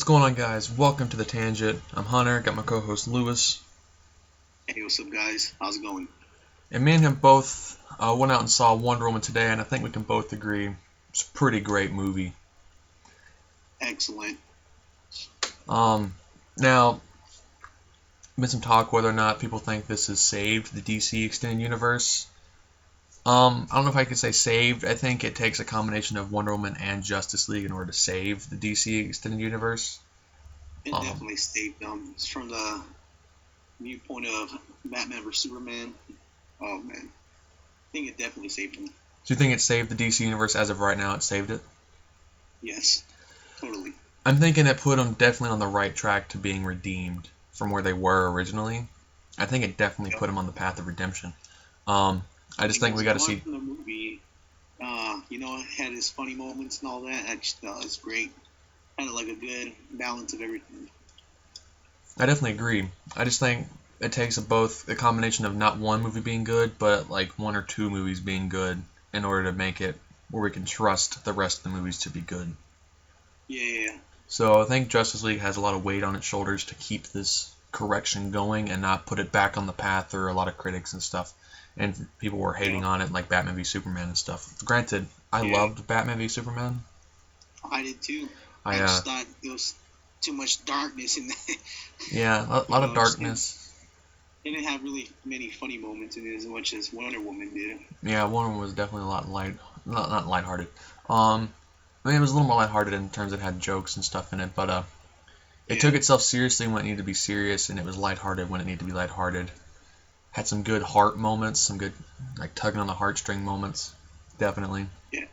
What's going on, guys? Welcome to The Tangent. I'm Hunter, got my co-host Lewis. Hey, what's up, guys? How's it going? And me and him both went out and saw Wonder Woman today, and I think we can both agree it's a pretty great movie. Excellent. Now, been some talk whether or not people think this has saved the DC Extended Universe. I don't know if I could say saved. I think it takes a combination of Wonder Woman and Justice League in order to save the DC Extended Universe. It definitely saved them. It's from the viewpoint of Batman vs. Superman. Oh, man. I think it definitely saved them. Do you think it saved the DC Universe as of right now? It saved it? Yes, totally. I'm thinking it put them definitely on the right track to being redeemed from where they were originally. I think it definitely put them on the path of redemption. I just think we got to see. The movie, it had its funny moments and all that. I just thought it was great. Kind of like a good balance of everything. I definitely agree. I just think it takes both a combination of not one movie being good, but like one or two movies being good in order to make it where we can trust the rest of the movies to be good. Yeah. So I think Justice League has a lot of weight on its shoulders to keep this correction going and not put it back on the path through a lot of critics and stuff. And people were hating on it, like Batman v Superman and stuff. Granted, I loved Batman v Superman. I did too. I just thought there was too much darkness in that. Yeah, a lot of darkness. It didn't have really many funny moments in it as much as Wonder Woman did. Yeah, Wonder Woman was definitely a lot not lighthearted. I mean, it was a little more lighthearted in terms of it had jokes and stuff in it, but it took itself seriously when it needed to be serious, and it was lighthearted when it needed to be lighthearted. Had some good heart moments, some good like tugging on the heartstring moments, definitely. Yeah.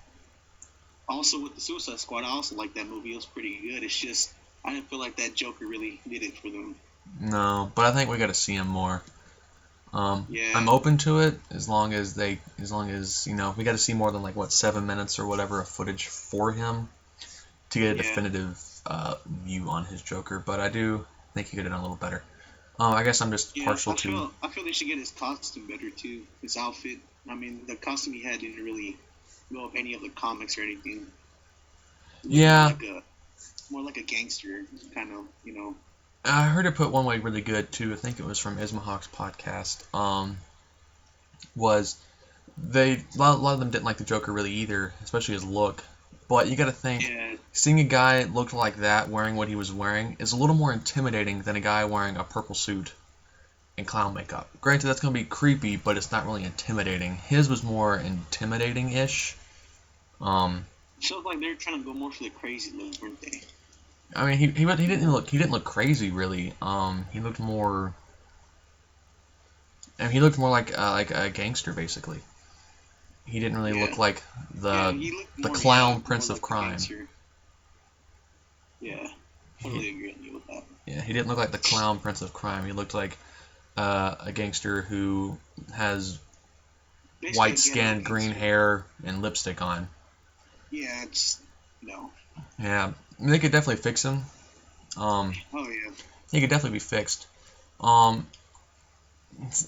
Also with the Suicide Squad, I also liked that movie. It was pretty good. It's just I didn't feel like that Joker really did it for them. No, but I think we got to see him more. Yeah. I'm open to it as long as we got to see more than 7 minutes or whatever of footage for him to get a definitive view on his Joker. But I do think he could have done a little better. I guess I'm just partial to. I feel they should get his costume better too. His outfit. I mean, the costume he had didn't really go with any of the comics or anything. Yeah. More like a gangster kind of, I heard it put one way really good too. I think it was from Ismahawk's podcast. Was a lot of them didn't like the Joker really either, especially his look. But you got to think, seeing a guy look like that wearing what he was wearing is a little more intimidating than a guy wearing a purple suit and clown makeup. Granted, that's going to be creepy, but it's not really intimidating. His was more intimidating-ish. It feels like they're trying to go more for the crazy look, weren't they? I mean, he didn't look crazy really. He looked more. And he looked more like a gangster basically. He didn't really look like the clown prince of crime. Yeah, totally agree with you with that. Yeah, he didn't look like the clown prince of crime. He looked like a gangster who has white skin, green hair, and lipstick on. Yeah, no. Yeah, I mean, they could definitely fix him. Oh yeah. He could definitely be fixed.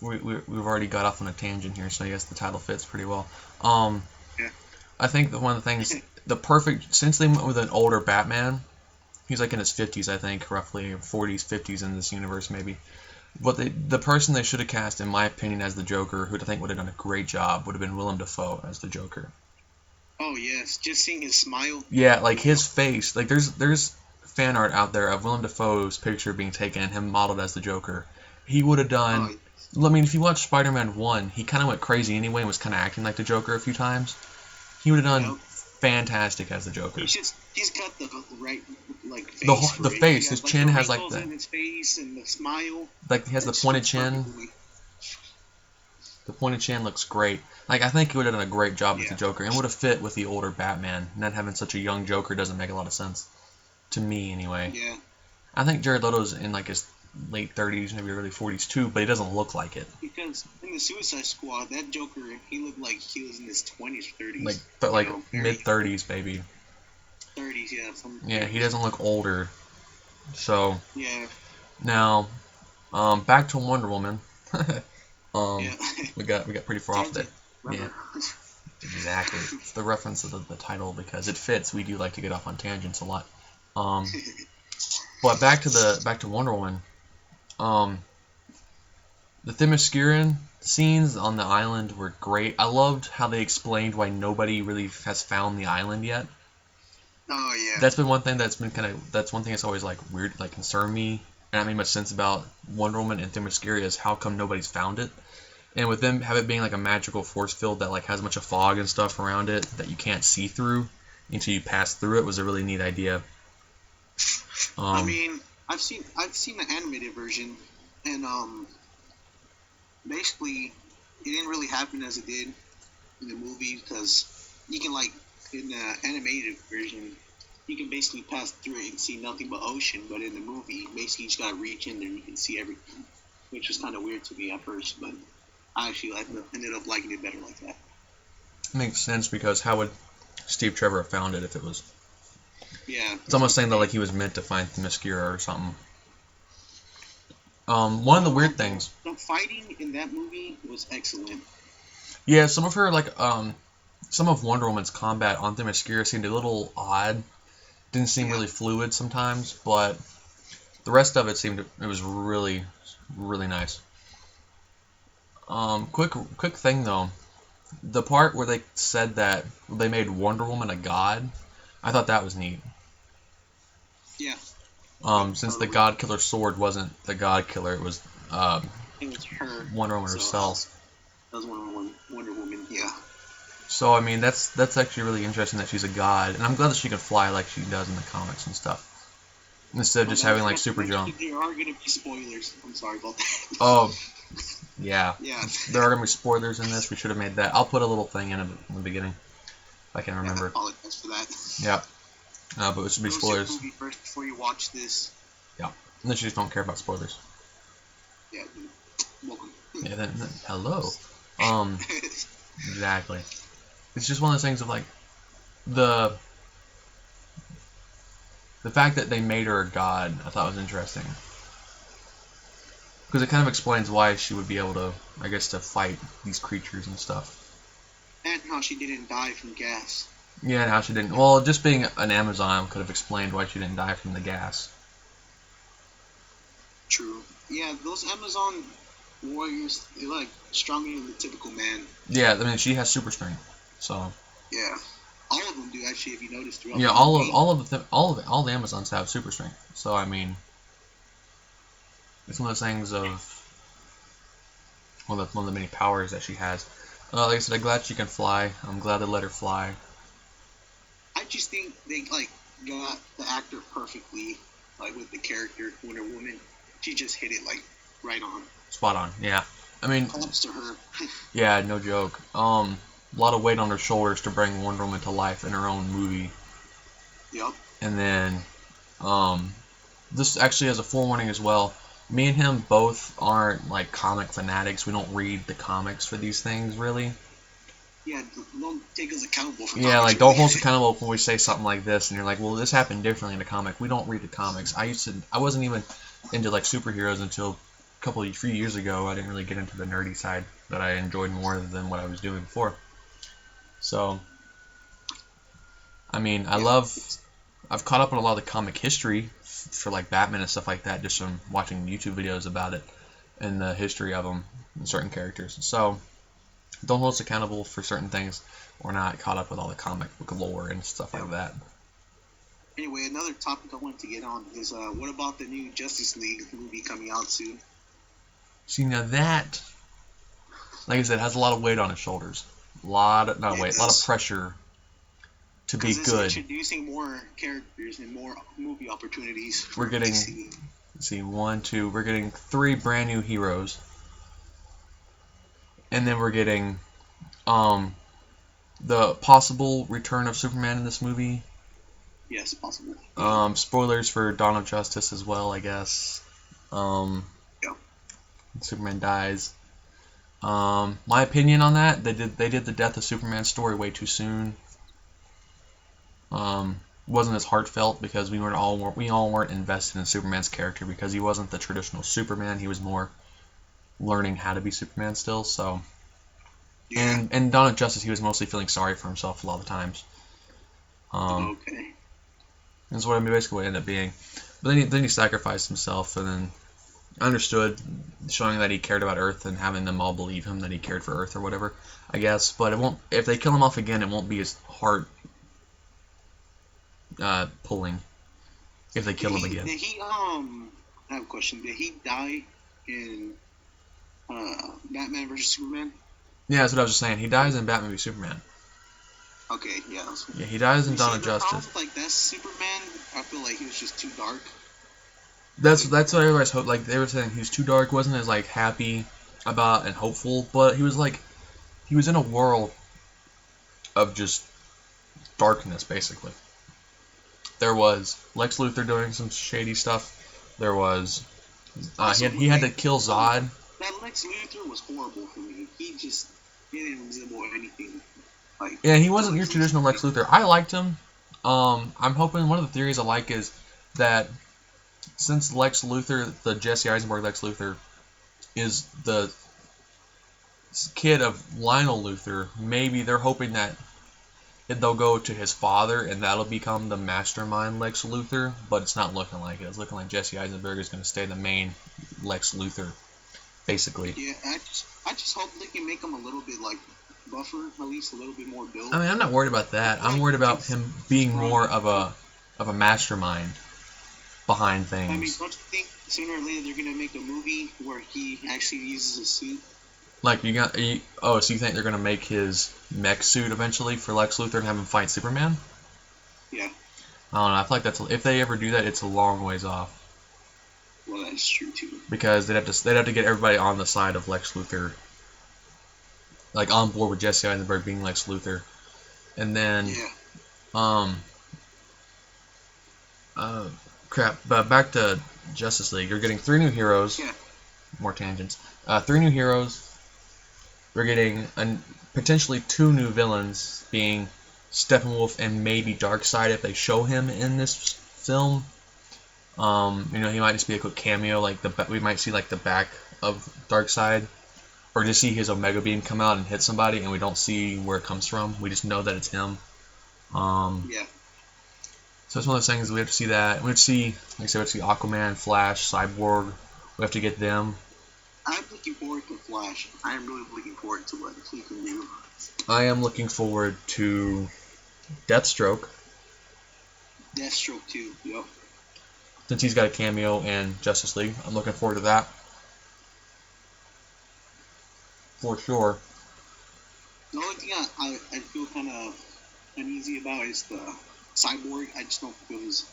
We've already got off on a tangent here, so I guess the title fits pretty well. I think that one of the things, since they went with an older Batman, he's like in his 50s, I think, roughly, or 40s, 50s in this universe, maybe. But the person they should have cast, in my opinion, as the Joker, who I think would have done a great job, would have been Willem Dafoe as the Joker. Oh yes, just seeing his smile. Yeah, like his face. Like there's fan art out there of Willem Dafoe's picture being taken and him modeled as the Joker. He would have done. I mean, if you watch Spider-Man 1, he kind of went crazy anyway and was kind of acting like the Joker a few times. He would have done fantastic as the Joker. He's got the right face. The face, his chin has like the. His face and the smile. Like he has the pointed chin. The pointed chin looks great. Like I think he would have done a great job as the Joker and would have fit with the older Batman. Not having such a young Joker doesn't make a lot of sense to me anyway. Yeah. I think Jared Leto's in like his late 30s, maybe early 40s too, but he doesn't look like it. Because in the Suicide Squad, that Joker, he looked like he was in his 20s, 30s. Mid 30s, maybe. 30s, yeah. Yeah, he doesn't look older. So. Yeah. Now, back to Wonder Woman. we got pretty far off that. Yeah. Exactly. It's the reference of the title because it fits. We do like to get off on tangents a lot. But back to Wonder Woman. The Themysciran scenes on the island were great. I loved how they explained why nobody really has found the island yet. Oh yeah. That's been one thing that's one thing that's always like weird, like concerned me, and that made much sense about Wonder Woman and Themyscira is how come nobody's found it. And with them have it being like a magical force field that like has a bunch of fog and stuff around it that you can't see through until you pass through it was a really neat idea. I mean, I've seen the animated version, and basically it didn't really happen as it did in the movie because you can like in the animated version you can basically pass through it and see nothing but ocean, but in the movie basically you just gotta reach in there and you can see everything, which was kind of weird to me at first, but I actually ended up liking it better like that. Makes sense because how would Steve Trevor have found it if it was? Yeah. It's almost saying that like he was meant to find Themyscira or something. One of the weird things. The fighting in that movie was excellent. Yeah, some of her some of Wonder Woman's combat on Themyscira seemed a little odd. Didn't seem really fluid sometimes, but the rest of it it was really, really nice. Quick thing though, the part where they said that they made Wonder Woman a god, I thought that was neat. Yeah. Since the God Killer sword wasn't the God Killer, it was her. Wonder Woman herself. That was Wonder Woman, yeah. So I mean that's actually really interesting that she's a god, and I'm glad that she can fly like she does in the comics and stuff. Instead of just having like super jump. There are gonna be spoilers. I'm sorry about that. Oh, yeah. Yeah. There are gonna be spoilers in this. We should have made that. I'll put a little thing in the beginning, if I can remember. I apologize for that. Yeah. But it should be spoilers. Go see the movie first before you watch this. Yeah. Unless you just don't care about spoilers. Yeah. Welcome. Yeah. Then hello. Exactly. It's just one of those things of like the fact that they made her a god. I thought was interesting because it kind of explains why she would be able to, I guess, to fight these creatures and stuff. And how she didn't die from gas. Yeah, and how she didn't. Well, just being an Amazon could have explained why she didn't die from the gas. True. Yeah, those Amazon warriors, they're like stronger than the typical man. Yeah, I mean she has super strength, so. Yeah, all of them do actually. If you notice throughout. Yeah, the all the Amazons have super strength. So I mean, it's one of those things of one of the many powers that she has. Like I said, I'm glad she can fly. I'm glad they let her fly. I just think they like got the actor perfectly, like with the character Wonder Woman. She just hit it like right on. Spot on. Yeah. I mean. Props to her. Yeah, no joke. A lot of weight on her shoulders to bring Wonder Woman to life in her own movie. Yep. And then, this actually has a forewarning as well. Me and him both aren't like comic fanatics. We don't read the comics for these things really. Yeah, don't take us accountable for. Yeah, like don't hold us accountable when we say something like this, and you're like, well, this happened differently in the comic. We don't read the comics. I wasn't even into like superheroes until a few years ago. I didn't really get into the nerdy side that I enjoyed more than what I was doing before. So, I mean, I've caught up on a lot of the comic history for like Batman and stuff like that, just from watching YouTube videos about it and the history of them and certain characters. So, don't hold us accountable for certain things. We're not caught up with all the comic book lore and stuff like that. Anyway, another topic I wanted to get on is what about the new Justice League movie coming out soon? See, now that, like I said, has a lot of weight on his shoulders. A lot of pressure to be good. It's introducing more characters and more movie opportunities. We're getting, we're getting 3 brand new heroes. And then we're getting the possible return of Superman in this movie. Yes, possible. Spoilers for Dawn of Justice as well, I guess. Yeah. Superman dies. My opinion on that, they did the death of Superman story way too soon. Wasn't as heartfelt because we all weren't invested in Superman's character because he wasn't the traditional Superman. He was more learning how to be Superman still. So, yeah. And Dawn of Justice, he was mostly feeling sorry for himself a lot of times. Okay. That's what basically what it ended up being. But then he sacrificed himself, and then understood, showing that he cared about Earth and having them all believe him that he cared for Earth or whatever, I guess. But it won't. If they kill him off again, it won't be as heart pulling. If they kill him again. Did he I have a question. Did he die in Batman vs Superman? Yeah, that's what I was just saying. He dies in Batman v Superman. Okay, yeah. Yeah, he dies in Dawn of Justice. Like that Superman, I feel like he was just too dark. That's what everybody's hoped. Like they were saying, he was too dark, wasn't as like happy about and hopeful, but he was in a world of just darkness, basically. There was Lex Luthor doing some shady stuff. There was he had to kill Zod. That Lex Luthor was horrible for me. He didn't resemble anything. Like, yeah, he wasn't your traditional Lex Luthor. I liked him. I'm hoping one of the theories I like is that since Lex Luthor, the Jesse Eisenberg Lex Luthor, is the kid of Lionel Luthor, maybe they're hoping that they'll go to his father and that'll become the mastermind Lex Luthor, but it's not looking like it. It's looking like Jesse Eisenberg is going to stay the main Lex Luthor, basically. Yeah, I just hope they can make him a little bit like buffer, at least a little bit more built. I mean, I'm not worried about that. I'm worried about him being more of a mastermind behind things. I mean, don't you think sooner or later they're going to make a movie where he actually uses a suit? Like, so you think they're going to make his mech suit eventually for Lex Luthor and have him fight Superman? Yeah. I don't know. I feel like if they ever do that, it's a long ways off. Well, that's true, too. Because they'd have to get everybody on the side of Lex Luthor. Like, on board with Jesse Eisenberg being Lex Luthor. And then... Yeah. But back to Justice League. You're getting 3 new heroes. Yeah. More tangents. 3 new heroes. We're getting potentially 2 new villains, being Steppenwolf and maybe Darkseid if they show him in this film. He might just be a quick cameo, like we might see like the back of Darkseid, or just see his Omega Beam come out and hit somebody, and we don't see where it comes from. We just know that it's him. Yeah. So it's one of those things we have to see that. We have to see, like I said, we have to see Aquaman, Flash, Cyborg. We have to get them. I'm looking forward to Flash. I am really looking forward to what he can do. I am looking forward to Deathstroke. Deathstroke too, yep. Since he's got a cameo in Justice League, I'm looking forward to that. For sure. The only thing I feel kind of uneasy about is the Cyborg. I just don't feel he's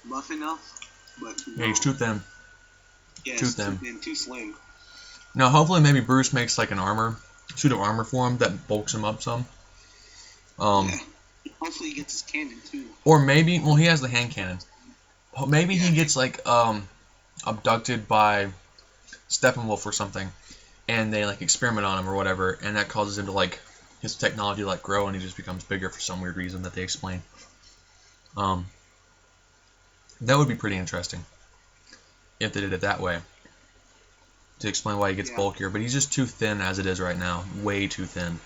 buff enough. But Yeah, he's too thin. Yeah, too thin. Too slim. Now, hopefully, maybe Bruce makes like an suit of armor for him that bulks him up some. Yeah. Hopefully, he gets his cannon too. Or maybe, well, he has the hand cannon. Maybe he gets like abducted by Steppenwolf or something, and they like experiment on him or whatever, and that causes him to like his technology to like grow, and he just becomes bigger for some weird reason that they explain. That would be pretty interesting if they did it that way, to explain why he gets bulkier. But he's just too thin as it is right now, way too thin.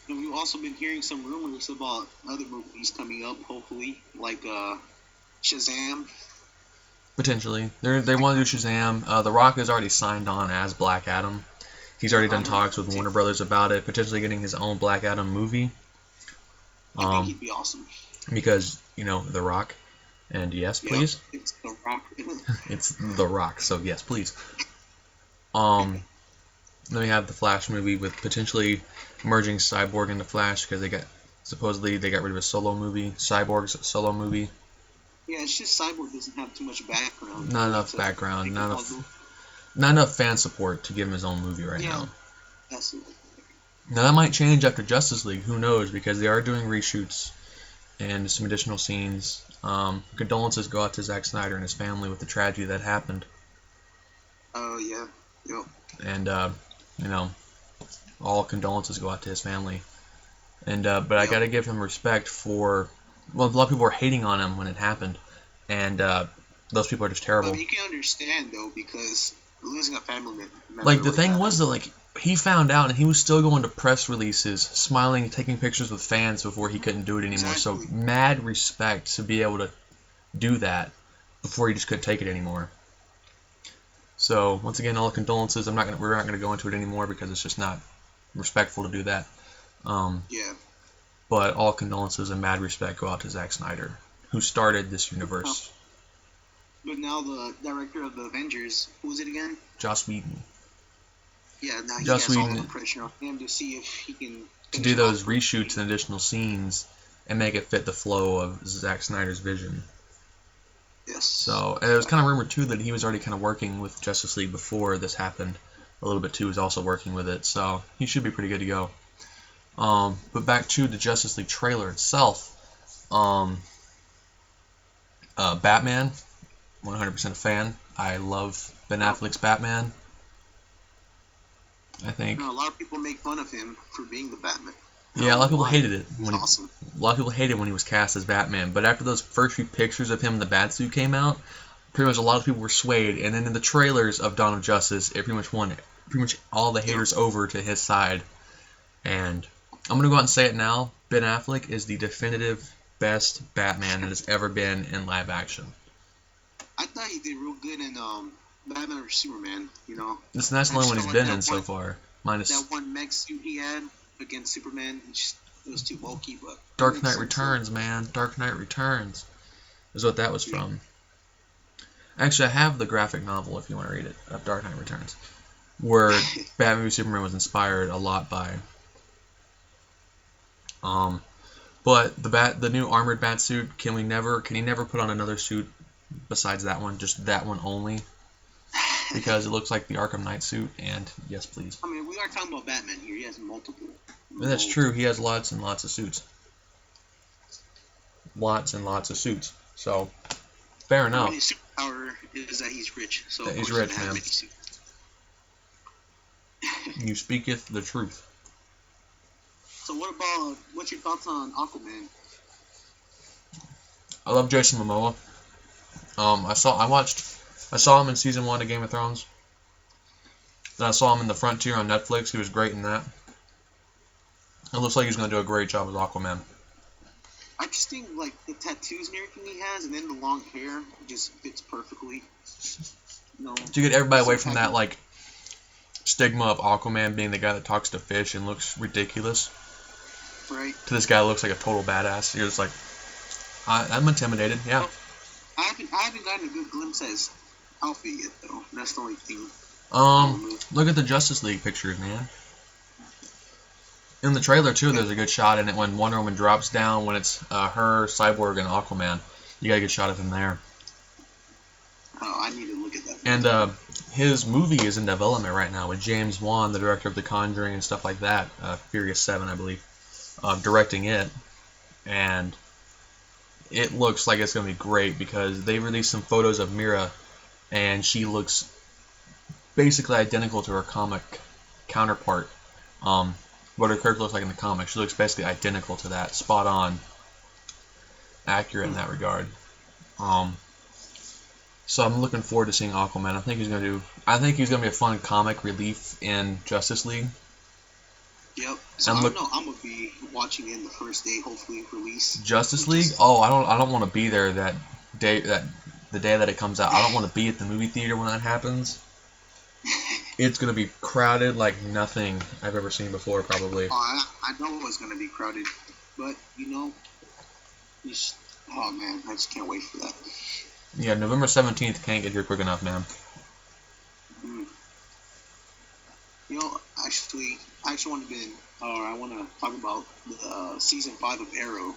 And we've also been hearing some rumors about other movies coming up, hopefully, like Shazam. Potentially. They want to do Shazam. The Rock is already signed on as Black Adam. He's already done talks with Warner Brothers about it, potentially getting his own Black Adam movie. I think he'd be awesome. Because, The Rock. And yes, please. It's The Rock. It's The Rock, so yes, please. Then we have the Flash movie with potentially merging Cyborg into Flash, because supposedly they got rid of a solo movie, Cyborg's solo movie. Yeah, it's just Cyborg doesn't have too much background. Not enough background, not enough fan support to give him his own movie right now. Absolutely. Now that might change after Justice League, who knows, because they are doing reshoots and some additional scenes. Condolences go out to Zack Snyder and his family with the tragedy that happened. Oh, yeah. Yep. And, all condolences go out to his family. And but I gotta give him respect for... Well, a lot of people were hating on him when it happened. And those people are just terrible. You can understand, though, because losing a family member... Like, the thing was, though, like, he found out and he was still going to press releases, smiling, taking pictures with fans before he couldn't do it anymore. Exactly. So, mad respect to be able to do that before he just couldn't take it anymore. So once again, all condolences. We're not gonna go into it anymore because it's just not respectful to do that. Yeah. But all condolences and mad respect go out to Zack Snyder, who started this universe. But now the director of the Avengers, who was it again? Joss Whedon. Yeah, now he Joss has all Whedon the pressure on him to see if he can to do those reshoots and additional scenes and make it fit the flow of Zack Snyder's vision. Yes. So it was kind of rumored too that he was already kind of working with Justice League before this happened. A little bit too. He was also working with it, so he should be pretty good to go. But back to the Justice League trailer itself. Batman, 100% a fan. I love Ben Affleck's Batman. I think. A lot of people make fun of him for being the Batman. Yeah, a lot of people hated it. Awesome. A lot of people hated when he was cast as Batman, but after those first few pictures of him in the Batsuit came out, pretty much a lot of people were swayed. And then in the trailers of Dawn of Justice, it pretty much won pretty much all the haters over to his side. And I'm gonna go out and say it now: Ben Affleck is the definitive best Batman that has ever been in live action. I thought he did real good in Batman or Superman. You know. That's the only one he's been in so far. Minus that one mech suit he had against Superman, it was too bulky, but Dark Knight Returns, man. Dark Knight Returns is what that was from. Actually, I have the graphic novel if you want to read it of Dark Knight Returns, where Batman v Superman was inspired a lot by. But the new armored Batsuit, can he never put on another suit besides that one, just that one only? Because it looks like the Arkham Knight suit, and yes, please. I mean, we are talking about Batman here. He has multiple. That's true. He has lots and lots of suits. Lots and lots of suits. So, fair enough. His superpower is that he's rich. So that he's rich, man. You speaketh the truth. So what's your thoughts on Aquaman? I love Jason Momoa. I saw him in season 1 of Game of Thrones. Then I saw him in The Frontier on Netflix. He was great in that. It looks like he's going to do a great job as Aquaman. I just think like the tattoos and everything he has, and then the long hair just fits perfectly. To get everybody away from that like stigma of Aquaman being the guy that talks to fish and looks ridiculous. Right. To this guy that looks like a total badass. You're just like, I'm intimidated. Yeah. Well, I haven't gotten a good glimpse at his outfit yet, though. That's the only thing. Look at the Justice League pictures, man. In the trailer too, there's a good shot in it when Wonder Woman drops down when it's her, Cyborg, and Aquaman. You got a good shot of him there. Oh, I need to look at that. And his movie is in development right now with James Wan, the director of The Conjuring and stuff like that. Furious 7, I believe, directing it, and it looks like it's going to be great because they released some photos of Mira, and she looks basically identical to her comic counterpart. What her character looks like in the comics. She looks basically identical to that. Spot on. Accurate in that regard. So I'm looking forward to seeing Aquaman. I think he's going to be a fun comic relief in Justice League. Yep. So I'm gonna be watching it the first day, hopefully release. Justice League? Oh, I don't want to be there that day, the day that it comes out. I don't want to be at the movie theater when that happens. It's gonna be crowded like nothing I've ever seen before, probably. Oh, I know it's gonna be crowded, but oh man, I just can't wait for that. Yeah, November 17th can't get here quick enough, man. I want to talk about season 5 of Arrow.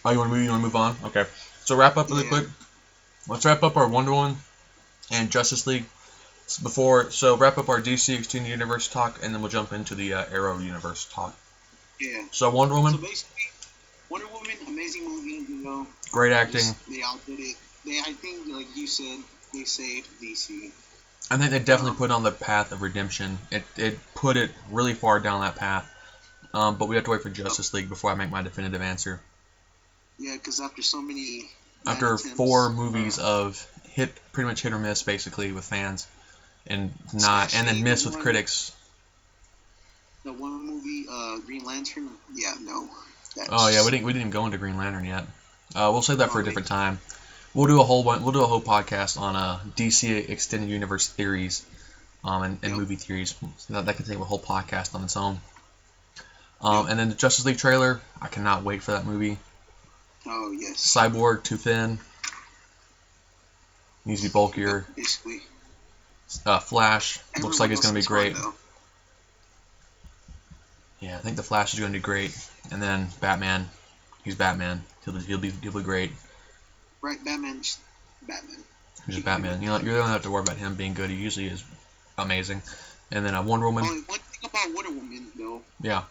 Oh, you want to move on? Okay. So wrap up really quick. Let's wrap up our Wonder Woman and Justice League wrap up our DC Extended Universe talk, and then we'll jump into the Arrow Universe talk. Yeah. So Wonder Woman. So basically, Wonder Woman, amazing movie. Great acting. They outdid it. I think, like you said, they saved DC. I think they definitely put it on the path of redemption. It put it really far down that path. But we have to wait for Justice League before I make my definitive answer. Yeah, because after so many... After 4 movies of pretty much hit or miss, basically, with fans. And then miss with critics. The one movie, Green Lantern, we didn't even go into Green Lantern yet. We'll save that for a different time. We'll do a whole podcast on DC Extended Universe theories, and movie theories. So that can take a whole podcast on its own. And then the Justice League trailer. I cannot wait for that movie. Oh yes. Cyborg too thin. Needs to be bulkier. Basically. Flash looks like it's gonna be great. Though. Yeah, I think the Flash is gonna do great. And then Batman. He's Batman. He'll be great. Right, Batman's Batman. He's just Batman. You don't have to worry about him being good. He usually is amazing. And then Wonder Woman. One thing about Wonder Woman though. Yeah.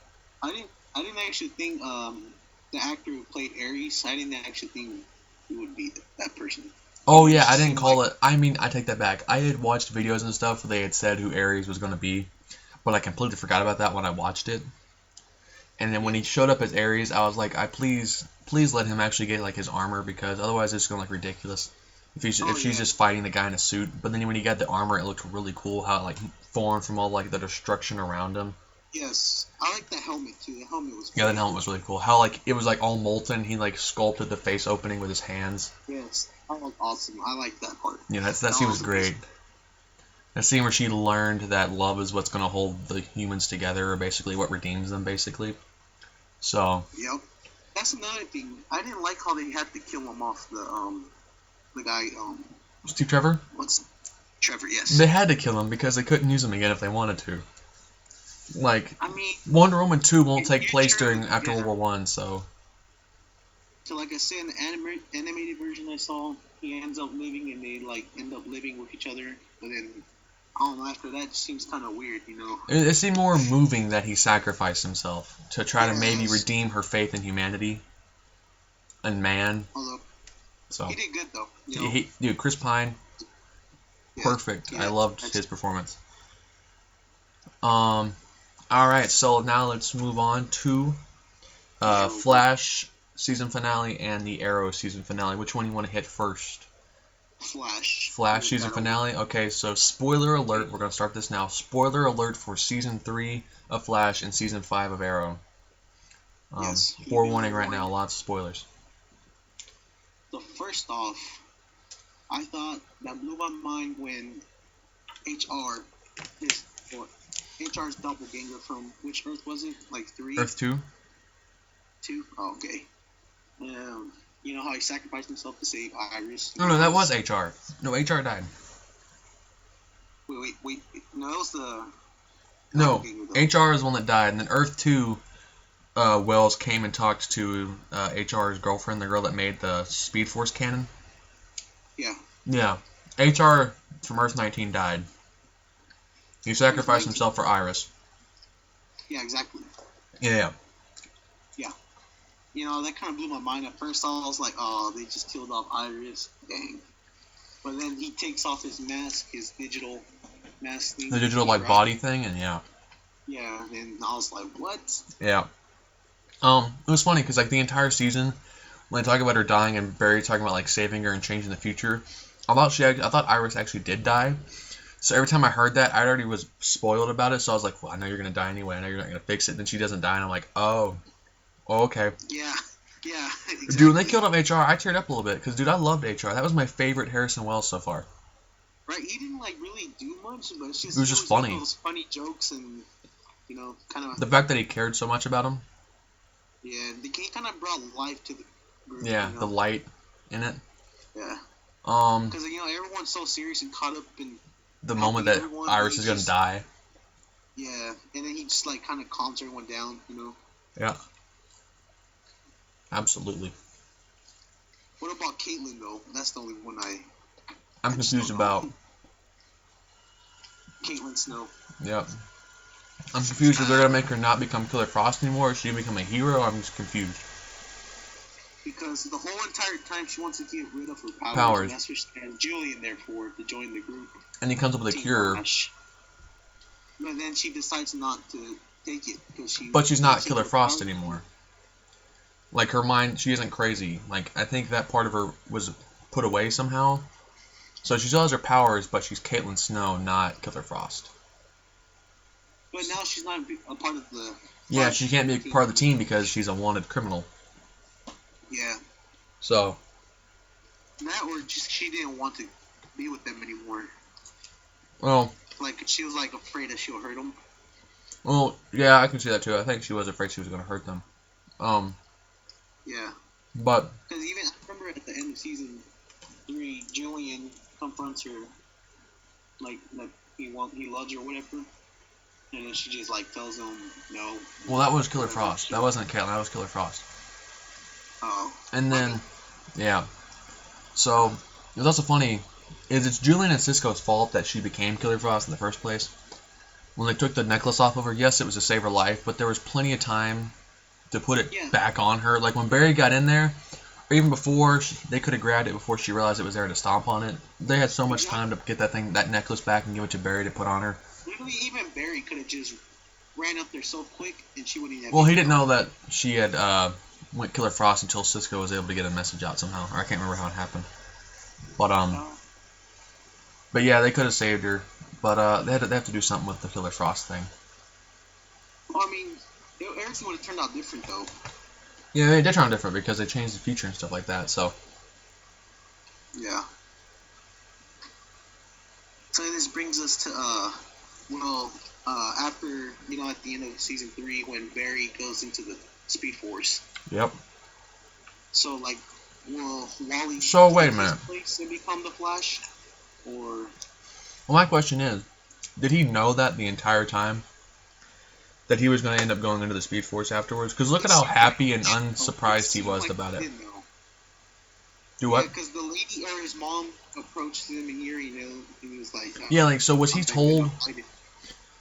I didn't actually think the actor who played Ares. I didn't actually think he would be that person. Oh yeah, I didn't call it. I mean, I take that back. I had watched videos and stuff where they had said who Ares was going to be, but I completely forgot about that when I watched it. And then when he showed up as Ares, I was like, please let him actually get like his armor, because otherwise it's going to look ridiculous if she's just fighting the guy in a suit. But then when he got the armor, it looked really cool how it like formed from all like the destruction around him. Yes, I like the helmet too. The helmet was. Yeah, the helmet was really cool. How like it was like all molten. He like sculpted the face opening with his hands. Yes, that was awesome. I like that part. Yeah, that scene was great. That scene where she learned that love is what's going to hold the humans together, or basically what redeems them, basically. So. Yep. That's another thing. I didn't like how they had to kill him off the guy. Steve Trevor. What's Trevor? Yes. They had to kill him because they couldn't use him again if they wanted to. Like, I mean, Wonder Woman 2 won't take place after World War 1, so. So like I said, in the animated version I saw, he ends up living and they like end up living with each other, but then I don't know, after that it seems kind of weird, you know. It seemed more moving that he sacrificed himself to try to maybe redeem her faith in humanity and man. Although, so he did good though. Dude, Chris Pine, perfect. I loved his performance. All right, so now let's move on to Flash season finale and the Arrow season finale. Which one do you want to hit first? Flash season finale. Okay, so spoiler alert. We're gonna start this now. Spoiler alert for season 3 of Flash and season 5 of Arrow. Forewarning right now. Lots of spoilers. So first off, I thought that blew my mind when HR's doppelganger from which Earth was it? Like 3? Earth 2. 2? Oh, okay. You know how he sacrificed himself to save Iris? No, that was HR. No, HR died. Wait. No, that was the... No, HR is the one that died. And then Earth 2, Wells came and talked to HR's girlfriend, the girl that made the Speed Force cannon. Yeah. Yeah. HR from Earth 19 died. He sacrificed himself for Iris. Yeah, exactly. Yeah. Yeah. You know, that kind of blew my mind. At first, I was like, oh, they just killed off Iris. Dang. But then he takes off his mask, his digital mask thing. The digital, like, body thing, and yeah. Yeah, and I was like, what? Yeah. It was funny, because, like, the entire season, when they talk about her dying and Barry talking about, like, saving her and changing the future, I thought Iris actually did die. So every time I heard that, I already was spoiled about it, so I was like, well, I know you're going to die anyway. I know you're not going to fix it. And then she doesn't die, and I'm like, oh, okay. Yeah, exactly. Dude, when they killed off HR, I teared up a little bit, because, dude, I loved HR. That was my favorite Harrison Wells so far. Right, he didn't, like, really do much, but it was just funny. Those funny jokes and, you know, kind of... The fact that he cared so much about him. Yeah, he kind of brought life to the group. Yeah, you know? the light in it. Yeah. Because, you know, everyone's so serious and caught up in... The moment that Iris is going to die. Yeah, and then he just, like, kind of calms everyone down, you know? Yeah. Absolutely. What about Caitlyn, though? That's the only one I'm confused about. Caitlyn Snow. Yeah. I'm confused if they're going to make her not become Killer Frost anymore, or she become a hero. I'm just confused. Because the whole entire time she wants to get rid of her powers. And that's what and Julian, therefore, to join the group. And he comes up with a cure. But then she decides not to take it. But she's not Killer Frost anymore. Like, her mind, she isn't crazy. Like, I think that part of her was put away somehow. So she still has her powers, but she's Caitlyn Snow, not Killer Frost. But now she's not a part of the... Yeah, she can't be a part of the team because she's a wanted criminal. Yeah. So, That or just she didn't want to be with them anymore. Well, like she was like afraid that she'll hurt them. Well, yeah, I can see that too. I think she was afraid she was going to hurt them. Yeah. But because even I remember at the end of season 3, Julian confronts her like he loves her or whatever, and then she just like tells him no. Well, that was Killer Frost. That wasn't Caitlin. That was Killer Frost. Oh. And then, yeah. So it was also funny. It's Julian and Cisco's fault that she became Killer Frost in the first place. When they took the necklace off of her, yes, it was to save her life, but there was plenty of time to put it back on her. Like when Barry got in there, or even before, they could have grabbed it before she realized it was there to stomp on it. They had so much time to get that necklace back and give it to Barry to put on her. Literally, even Barry could have just ran up there so quick, and she wouldn't have. Well, he didn't know that she had went Killer Frost until Cisco was able to get a message out somehow, or I can't remember how it happened. But yeah, they could have saved her. But they have to do something with the Killer Frost thing. Well, I mean, everything would have turned out different, though. Yeah, they did turn out different because they changed the future and stuff like that, so. Yeah. So this brings us to, after, at the end of season 3, when Barry goes into the Speed Force. Yep. So, will Wally wait a minute. Place and become the Flash? Or... Well, my question is, did he know that the entire time? That he was going to end up going into the Speed Force afterwards? Because look at how happy and unsurprised he was about it. Do what? Because the lady or his mom approached him and he was like... yeah, so was he told...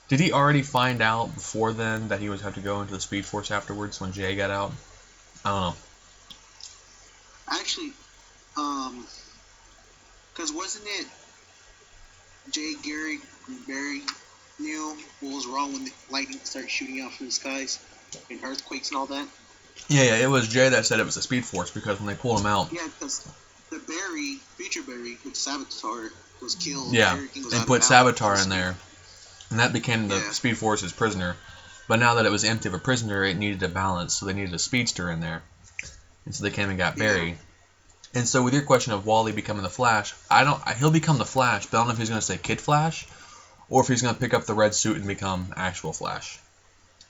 Did he already find out before then that he would have to go into the Speed Force afterwards when Jay got out? I don't know. Actually, because wasn't it... Jay, Gary, and Barry knew what was wrong when the lightning started shooting out from the skies and earthquakes and all that? Yeah, it was Jay that said it was the Speed Force because when they pulled him out... Yeah, because the Barry, future Barry, with Savitar, was killed. Yeah, and put Savitar in there. And that became the Speed Force's prisoner. But now that it was empty of a prisoner, it needed a balance, so they needed a speedster in there. And so they came and got Barry. And so with your question of Wally becoming the Flash, he'll become the Flash, but I don't know if he's going to say Kid Flash, or if he's going to pick up the red suit and become actual Flash.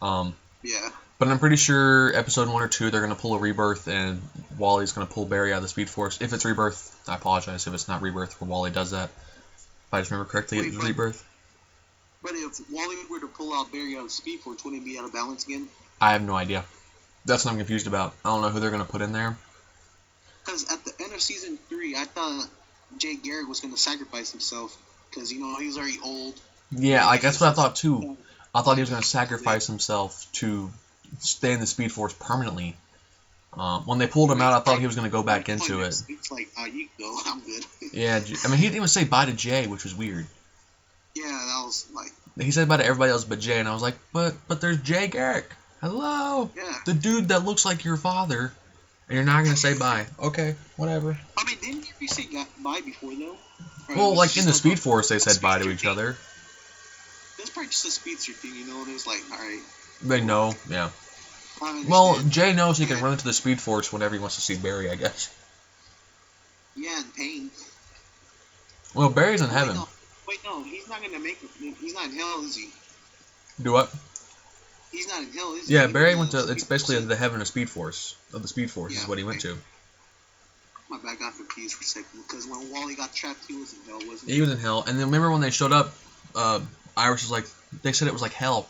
Yeah. But I'm pretty sure episode 1 or 2, they're going to pull a rebirth, and Wally's going to pull Barry out of the Speed Force. If it's rebirth, I apologize if it's not rebirth where Wally does that. If I just remember correctly, it's rebirth. But if Wally were to pull out Barry out of the Speed Force, wouldn't he be out of balance again? I have no idea. That's what I'm confused about. I don't know who they're going to put in there. Because at the end of season 3, I thought Jay Garrick was going to sacrifice himself. Because, he was already old. Yeah, that's what I thought too. I thought he was going to sacrifice himself to stay in the Speed Force permanently. When they pulled him out, I thought he was going to go back into it. It's like, you go, I'm good. Yeah, I mean, he didn't even say bye to Jay, which was weird. Yeah, that was like... He said bye to everybody else but Jay, and I was like, but there's Jay Garrick. Hello? Yeah. The dude that looks like your father, and you're not going to say bye. Okay, whatever. I mean, didn't you say bye before, though? Well, in the Speed Force, they said bye to each other. That's probably just a speedster thing, and it's like, alright. They know, yeah. Well, Jay knows he can run into the Speed Force whenever he wants to see Barry, I guess. Yeah, in pain. Well, Barry's in heaven. Wait, no, he's not gonna make it. He's not in hell, is he? Do what? He's not in hell, is he? Yeah, Barry went to. It's basically the heaven of Speed Force. Of the Speed Force is what he went to. My bad, I got confused for a second because when Wally got trapped, he was in hell, wasn't he? He was in hell, and then remember when they showed up, Iris was like, they said it was like hell,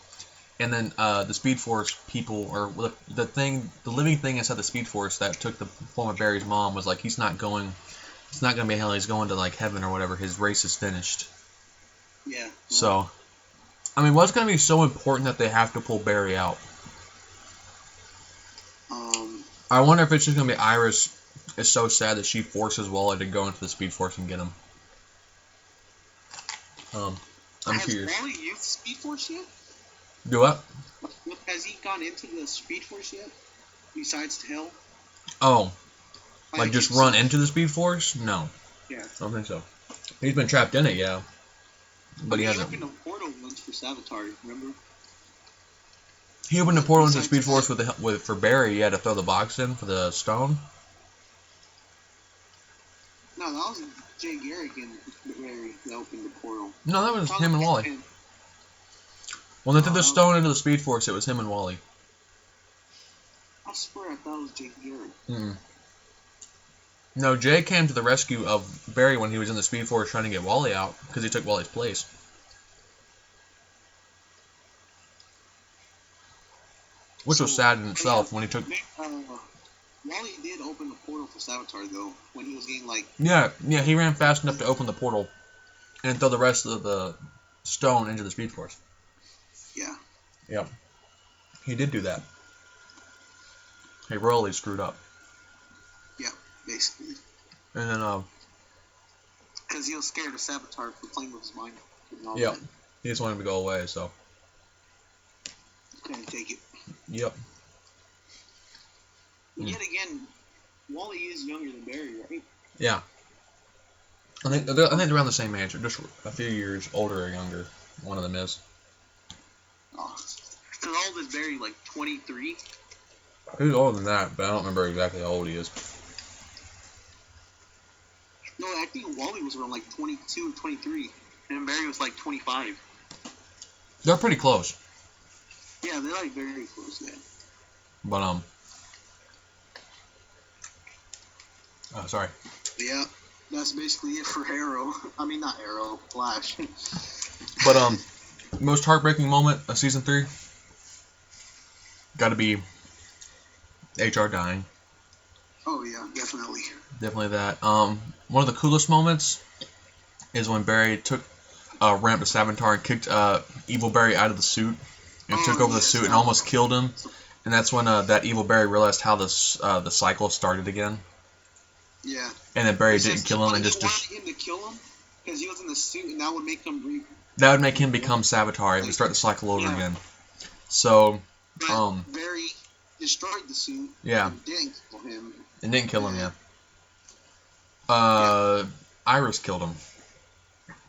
and then the Speed Force people, or the living thing inside the Speed Force that took the form of Barry's mom was like, it's not gonna be hell. He's going to like heaven or whatever. His race is finished. Yeah. So, I mean, what's going to be so important that they have to pull Barry out? I wonder if it's just going to be Iris is so sad that she forces Wally to go into the Speed Force and get him. I'm curious. Has Wally used the Speed Force yet? Do what? Has he gone into the Speed Force yet? Besides hell? Oh. Like just run into the Speed Force? No. Yeah. I don't think so. He's been trapped in it, yeah. But he hasn't. He opened a portal once for Savitar, remember? He opened a portal into the Speed Force for Barry. He had to throw the box in for the stone. Jay Garrick and Barry that opened the portal. No, that was him and Wally. When they threw the stone into the Speed Force, it was him and Wally. I swear I thought it was Jay Garrick. Mm-mm. No, Jay came to the rescue of Barry when he was in the Speed Force trying to get Wally out because he took Wally's place. Which was sad in itself when he took... Wally did open the portal for Savitar, though, when he was getting, like... Yeah, he ran fast enough to open the portal and throw the rest of the stone into the Speed Force. Yeah. Yep. He did do that. He royally screwed up. Yeah, basically. And then, because he was scared of Savitar for playing with his mind. Yep. He just wanted him to go away, so... Couldn't take it. Yep. Yet again, Wally is younger than Barry, right? Yeah. I think they're around the same age, or just a few years older or younger. One of them is. Oh. How old is Barry? Like 23? He's older than that, but I don't remember exactly how old he is. No, I think Wally was around like 22 or 23, and Barry was like 25. They're pretty close. Yeah, they're like very close then. But, oh, sorry. Yeah, that's basically it for Arrow. I mean, not Arrow, Flash. But, most heartbreaking moment of season 3? Gotta be HR dying. Oh, yeah, definitely. Definitely that. One of the coolest moments is when Barry took Ramp to Savitar and kicked Evil Barry out of the suit and took over the suit and almost killed him. And that's when that Evil Barry realized how the cycle started again. Yeah. And then Barry didn't kill him and just wanted him to kill him because he was in the suit, and that would make him that would make him become Savitar and start the cycle over again. So, Barry destroyed the suit. Yeah. And didn't kill him. And didn't kill him, yeah. Iris killed him.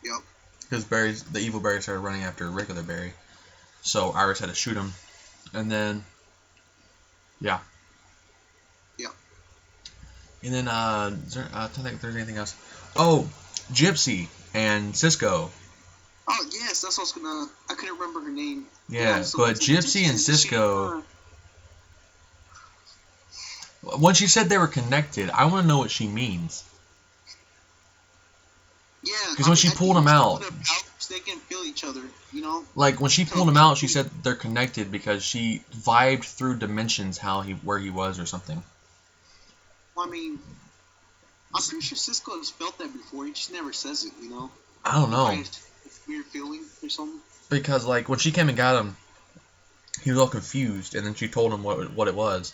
Yep. Because the evil Barry started running after regular Barry. So Iris had to shoot him. And then, yeah. Yep. And then, I don't think if there's anything else. Oh, Gypsy and Cisco. Oh, yes, that's what I couldn't remember her name. Yeah, so but Gypsy and Cisco... When she said they were connected, I want to know what she means. Yeah, because when she pulled them out, they can feel each other, you know. Like when she pulled them out, she said they're connected because she vibed through dimensions where he was or something. Well, I mean, I'm pretty sure Cisco has felt that before. He just never says it, you know. I don't know. Weird feeling or something. Because like when she came and got him, he was all confused, and then she told him what it was,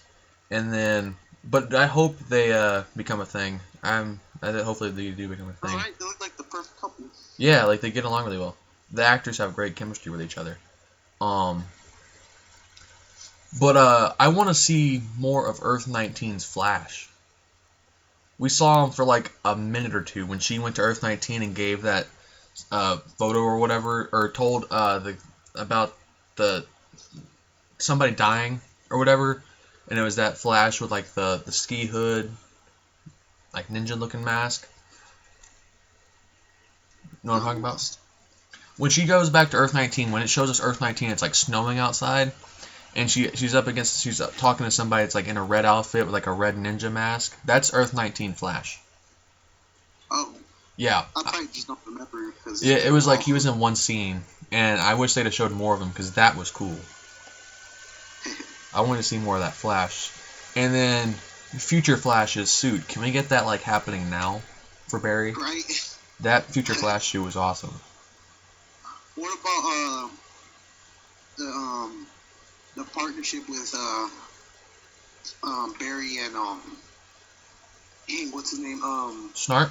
and then. But I hope they become a thing. Hopefully they do become a thing. Alright, they look like the perfect couple. Yeah, like they get along really well. The actors have great chemistry with each other. But I want to see more of Earth 19's Flash. We saw him for like a minute or two when she went to Earth 19 and gave that photo or whatever, or told about somebody dying or whatever. And it was that Flash with like the ski hood, like ninja looking mask. You know what I'm talking about? When she goes back to Earth 19, when it shows us Earth 19, it's like snowing outside, and she's talking to somebody that's like in a red outfit with like a red ninja mask. That's Earth 19 Flash. Oh. Yeah. I probably just don't remember because. Yeah, it was like he was in one scene, and I wish they'd have showed more of him because that was cool. I want to see more of that Flash. And then Future Flash's suit. Can we get that like happening now for Barry? Right. That Future Flash suit was awesome. What about the partnership with Barry and what's his name? Snart?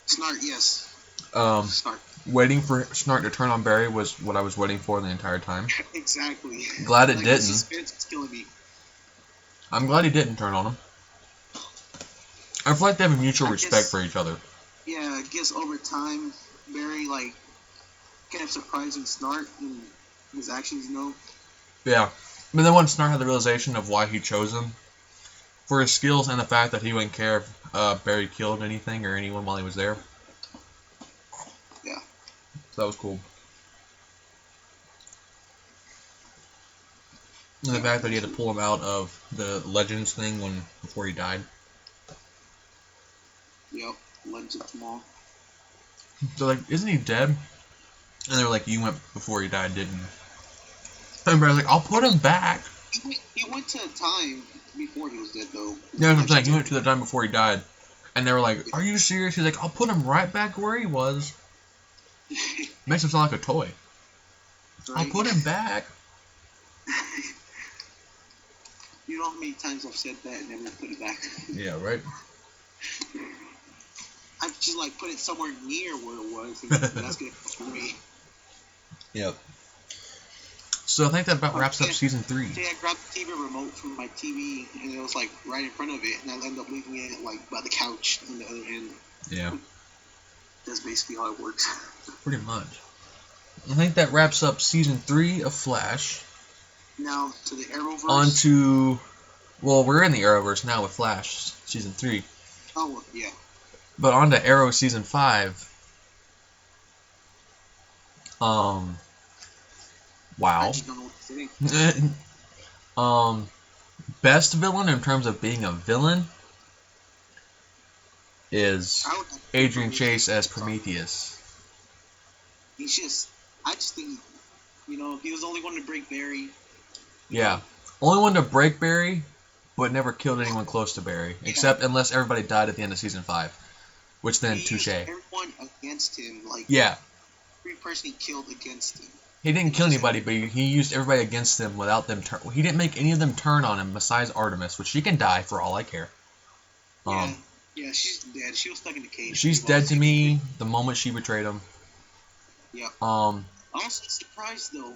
Snart, yes. Snart. Waiting for Snart to turn on Barry was what I was waiting for the entire time. Exactly. Glad it like, didn't. The suspense is killing me. I'm glad he didn't turn on him. I feel like they have a mutual respect for each other. Yeah, I guess over time, Barry like kept surprising Snart in his actions, you know. Yeah, but then when Snart had the realization of why he chose him, for his skills and the fact that he wouldn't care if Barry killed anything or anyone while he was there. Yeah. So that was cool. And the fact that he had to pull him out of the Legends thing before he died. Yep, Legends of Tomorrow. So like, isn't he dead? And they were like, you went before he died, didn't you? And Barry's like, I'll put him back. He went to a time before he was dead, though. Yeah, that's what I'm saying. He went to the time before he died. And they were like, are you serious? He's like, I'll put him right back where he was. Makes him sound like a toy. Right. I'll put him back. You know how many times I've said that and never put it back? Yeah, right? I just like put it somewhere near where it was. And that's good for me. Yep. So I think that about wraps up season 3. I grabbed the TV remote from my TV and it was like right in front of it, and I ended up leaving it like by the couch on the other end. Yeah. That's basically how it works. Pretty much. I think that wraps up season 3 of Flash. Now to the Arrowverse. On to, well, we're in the Arrowverse now with Flash season 3. Oh yeah. But on to Arrow season 5. Wow. I just don't know what to say. Best villain in terms of being a villain is Adrian Chase as Prometheus. I just think, he was the only one to break Barry. Yeah. Only one to break Barry, but never killed anyone close to Barry. Yeah. Except unless everybody died at the end of season 5. Which then, touche. Everyone against him, yeah. Every person he killed against him. He didn't kill anybody, but he used everybody against them without them turn. He didn't make any of them turn on him besides Artemis, which she can die for all I care. Yeah, she's dead. She was stuck in the cage. She's dead to me the moment she betrayed him. Yeah. I'm also surprised though.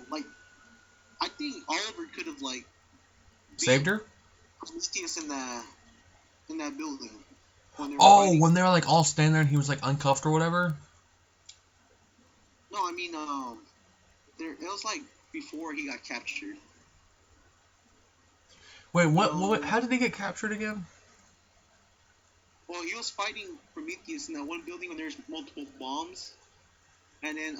I think Oliver could have saved her. Prometheus in that building. When they were all standing there and he was uncuffed or whatever. No, I mean it was before he got captured. Wait, what? How did he get captured again? Well, he was fighting Prometheus in that one building when there's multiple bombs, and then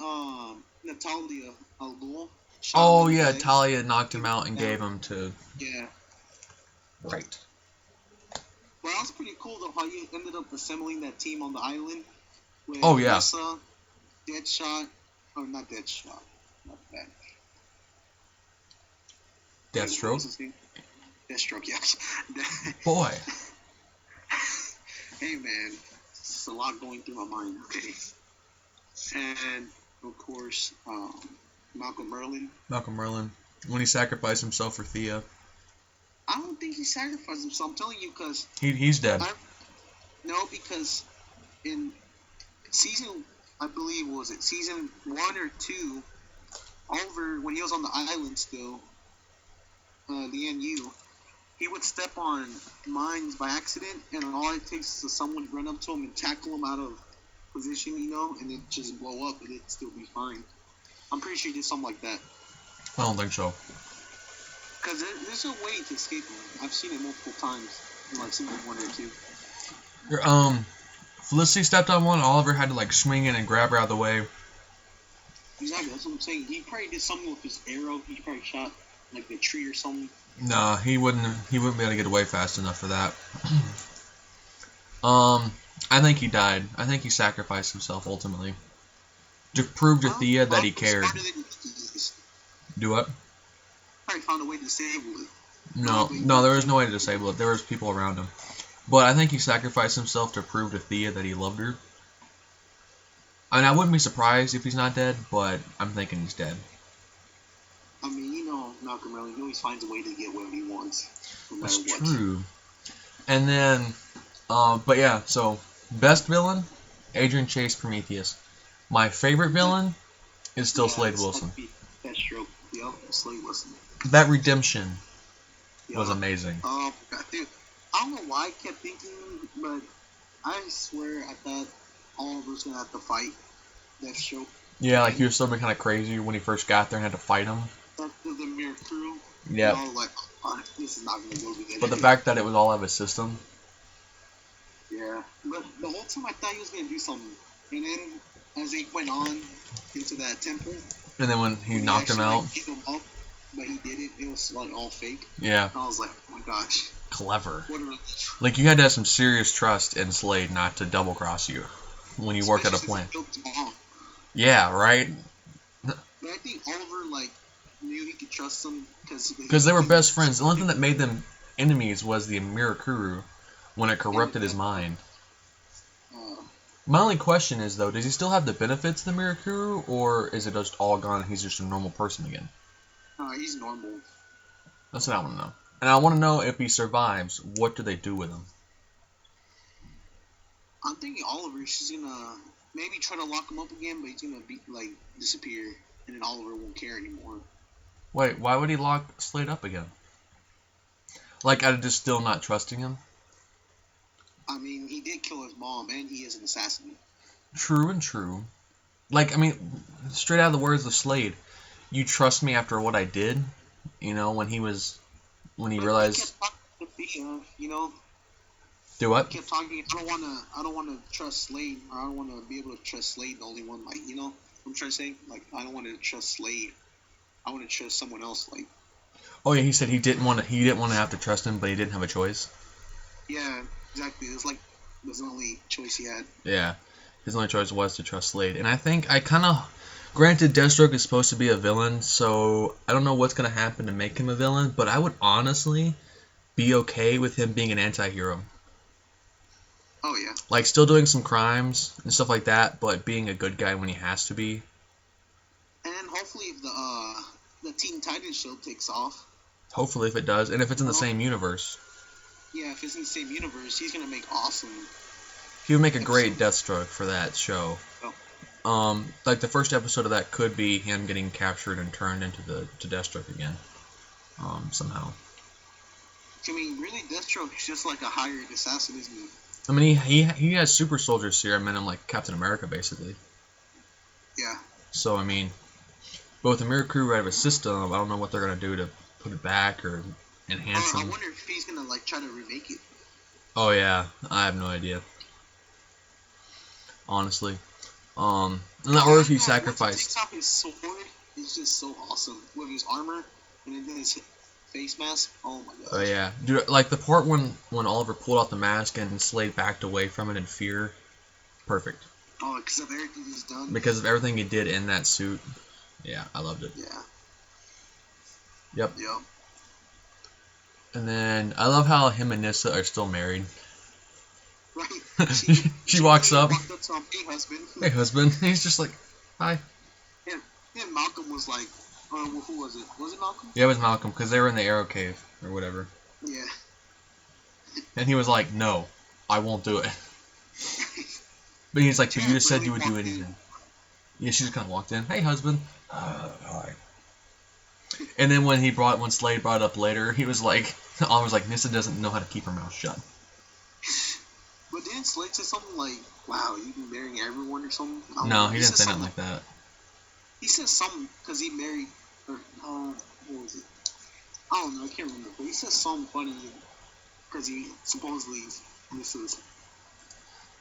Natalia al Ghul. Oh yeah, Talia knocked him out and gave him to. Yeah. Right. Well, that was pretty cool though how you ended up assembling that team on the island. With yeah. Nessa, Deadshot, or not Deadshot, not that. Deathstroke. Deathstroke, yes. Boy. Hey man, it's a lot going through my mind. Okay. And of course, Malcolm Merlyn. Malcolm Merlyn, when he sacrificed himself for Thea. I don't think he sacrificed himself. I'm telling you, because he's dead. No, because in season, I believe, season 1 or 2, Oliver, when he was on the island still, the NU, he would step on mines by accident, and all it takes is someone to run up to him and tackle him out of position, and it just blow up, and it'd still be fine. I'm pretty sure he did something like that. I don't think so. Because there's a way to escape him. I've seen it multiple times in season 1 or 2. Felicity stepped on one. Oliver had to swing in and grab her out of the way. Exactly, that's what I'm saying. He probably did something with his arrow. He probably shot a tree or something. Nah, he wouldn't be able to get away fast enough for that. I think he died. I think he sacrificed himself ultimately to prove to Thea that he cared. Do what? Probably found a way to disable it. No, there was no way to disable it. There was people around him. But I think he sacrificed himself to prove to Thea that he loved her. I wouldn't be surprised if he's not dead, but I'm thinking he's dead. I mean, Malcolm Merlyn, he always finds a way to get what he wants. That's true. And then, but yeah, so, best villain, Adrian Chase, Prometheus. My favorite villain is still Slade Wilson. Deathstroke. Yep, Slade Wilson. That redemption was amazing. Oh, God, dude. I don't know why I kept thinking, but I swear I thought Oliver was going to have to fight Deathstroke. Yeah, he was still being kind of crazy when he first got there and had to fight him. The Mirror Crew. Yeah. This is not going to go together. But the fact that it was all out of his system. Yeah. But the whole time I thought he was going to do something. And then as they went on into that temple. And then when he knocked him out. Like, him up, but he did it. It was like all fake. Yeah. And I was like, oh my gosh. Clever. Like, you had to have some serious trust in Slade not to double cross you when you worked at a plan. Yeah, right? But I think Oliver, like, knew he could trust them because they were best friends. The only thing that made them enemies was the Mirakuru when it corrupted his mind. My only question is, though, does he still have the benefits of the Mirakuru, or is it just all gone and he's just a normal person again? He's normal. That's what I want to know. And I want to know if he survives, what do they do with him? I'm thinking Oliver, she's going to maybe try to lock him up again, but he's going to disappear, and then Oliver won't care anymore. Wait, why would he lock Slade up again? Like, out of just still not trusting him? I mean, he did kill his mom, and he is an assassin. True and true. Like, I mean, straight out of the words of Slade, you trust me after what I did? You know, when he realized... He kept talking to you know... Do what? He kept talking, I don't want to trust Slade, or I don't want to be able to trust Slade, the only one, like, you know what I'm trying to say? Like, I don't want to trust Slade. I want to trust someone else, like... Oh, yeah, he said he didn't want to have to trust him, but he didn't have a choice. Yeah, exactly. It was the only choice he had. Yeah, his only choice was to trust Slade. And I think granted, Deathstroke is supposed to be a villain, so I don't know what's going to happen to make him a villain, but I would honestly be okay with him being an anti-hero. Oh, yeah. Like, still doing some crimes and stuff like that, but being a good guy when he has to be. And hopefully if the Teen Titans show takes off. Hopefully if it does, and if it's in the same universe. Yeah, if it's in the same universe, he's going to make awesome. He would make a great Deathstroke for that show. Oh. Like, the first episode of that could be him getting captured and turned into to Deathstroke again. Somehow. I mean, really, Deathstroke is just like a hired assassin, isn't he? I mean, he has super soldier serum in him like Captain America, basically. Yeah. So, I mean, both the Mirakuru out of his system, I don't know what they're going to do to put it back or enhance him. I wonder if he's going to, like, try to remake it. Oh, yeah. I have no idea. Honestly. Or if he sacrificed... His sword is just so awesome. With his armor and then his face mask. Oh, my god. Oh, yeah. Dude, like, the part when Oliver pulled out the mask and Slade backed away from it in fear. Perfect. Oh, because of everything he's done? Because of everything he did in that suit. Yeah, I loved it. Yeah. Yep. Yep. And then, I love how him and Nissa are still married. Right. She walks up. Walked up to him, hey, husband. Hey, husband. He's just like, hi. Yeah, and Malcolm was like, who was it? Was it Malcolm? Yeah, it was Malcolm, because they were in the Arrow Cave, or whatever. Yeah. And he was like, no, I won't do it. But he's like, but you just said you would do anything. Yeah, she just kind of walked in. Hey, husband. Hi. And then when Slade brought it up later, he was like, Oliver's like, Nissa doesn't know how to keep her mouth shut. But didn't Slade say something like, wow, you've been marrying everyone or something? No, he didn't say nothing like that. He said something because he married, or, what was it? I don't know, I can't remember. But he said something funny because he supposedly Nissa's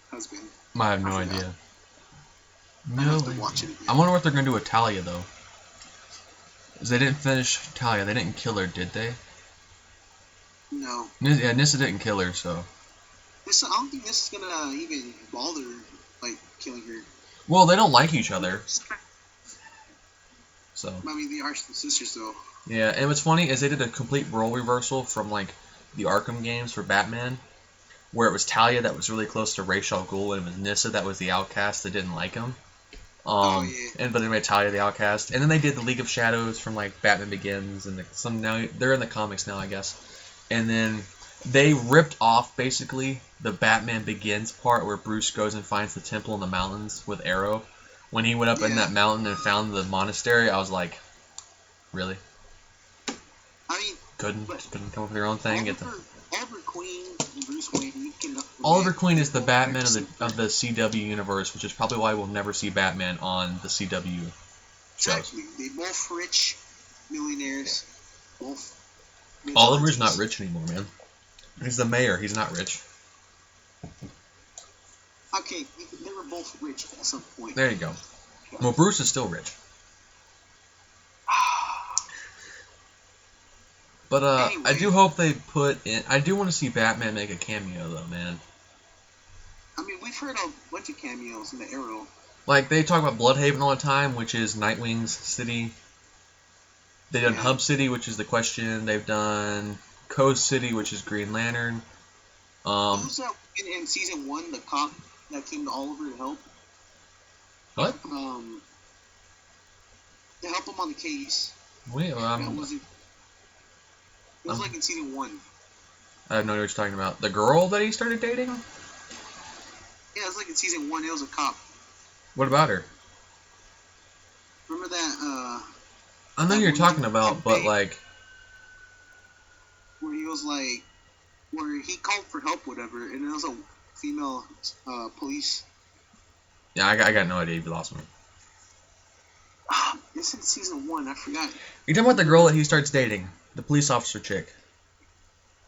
husband. I have no idea. No idea. I wonder what they're going to do with Talia, though. Because they didn't finish Talia. They didn't kill her, did they? No. Yeah, Nissa didn't kill her, so... I don't think this is gonna even bother, like, killing her. Well, they don't like each other. So. I mean, they are sisters, though. Yeah, and what's funny is they did a complete role reversal from, like, the Arkham games for Batman, where it was Talia that was really close to Ra's al Ghul, and it was Nissa that was the outcast that didn't like him. Yeah. But they made Talia the outcast. And then they did the League of Shadows from, like, Batman Begins, and now they're in the comics now, I guess. And then... they ripped off, basically, the Batman Begins part where Bruce goes and finds the temple in the mountains with Arrow. When he went up in that mountain and found the monastery, I was like, really? I mean... Couldn't come up with your own thing? Oliver Queen and Bruce Wayne... Oliver Queen is the Batman of the CW universe, which is probably why we'll never see Batman on the CW shows. Exactly. They're both rich millionaires. Both... Oliver's not rich anymore, man. He's the mayor. He's not rich. Okay, they were both rich at some point. There you go. Well, Bruce is still rich. But anyway. I do hope they put in. I do want to see Batman make a cameo, though, man. I mean, we've heard a bunch of cameos in the Arrow. Like, they talk about Bloodhaven all the time, which is Nightwing's city. They've done Hub City, which is the Question. They've done Coast City, which is Green Lantern. Who's that in season 1, the cop that came to Oliver to help? What? To help him on the case. Wait, it was like in season 1. I have no idea what you're talking about. The girl that he started dating? Yeah, it was like in season 1. It was a cop. What about her? Remember that? I know you're talking about, but like, where he was like, where he called for help, whatever, and it was a female police. Yeah, I got no idea. You lost me. It's in season 1. I forgot. You're talking about the girl that he starts dating, the police officer chick.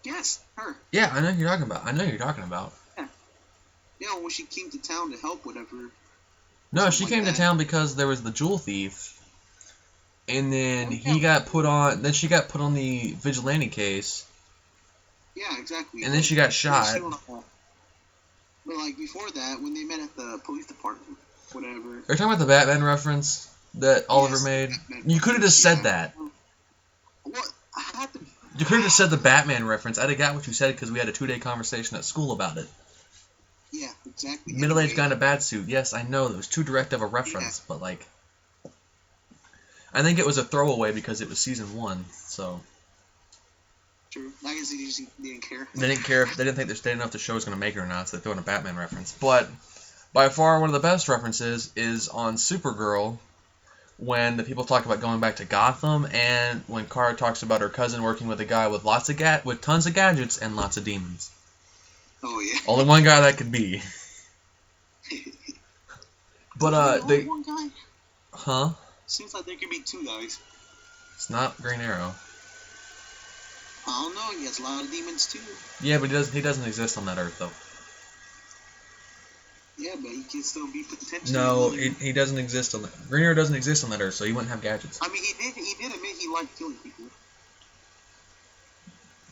Yes, her. Yeah, I know who you're talking about. Yeah, when she came to town to help, whatever. No, she came to town because there was the jewel thief, and then he got put on. Then she got put on the vigilante case. Yeah, exactly. And then she got shot. But like before that, when they met at the police department, whatever. Are you talking about the Batman reference that Oliver made? You could have just said that. What? I had to. You could have just said the Batman reference. I'd have got what you said because we had a 2-day conversation at school about it. Yeah, exactly. Middle-aged guy in a bad suit. Yes, I know. It was too direct of a reference, but like, I think it was a throwaway because it was season 1. So. True. I guess they just didn't care. They didn't care. They didn't think they're staying enough the show was going to make it or not, so they threw in a Batman reference. But by far one of the best references is on Supergirl, when the people talk about going back to Gotham, and when Kara talks about her cousin working with a guy with with tons of gadgets and lots of demons. Oh yeah. Only one guy that could be. But they. One guy? Huh? Seems like there could be 2 guys. It's not Green Arrow. I don't know. He has a lot of demons too. Yeah, but he doesn't exist on that Earth though. Yeah, but he can still be potentially. No, he doesn't exist on that. Green Arrow doesn't exist on that Earth, so he wouldn't have gadgets. I mean, he did admit he liked killing people.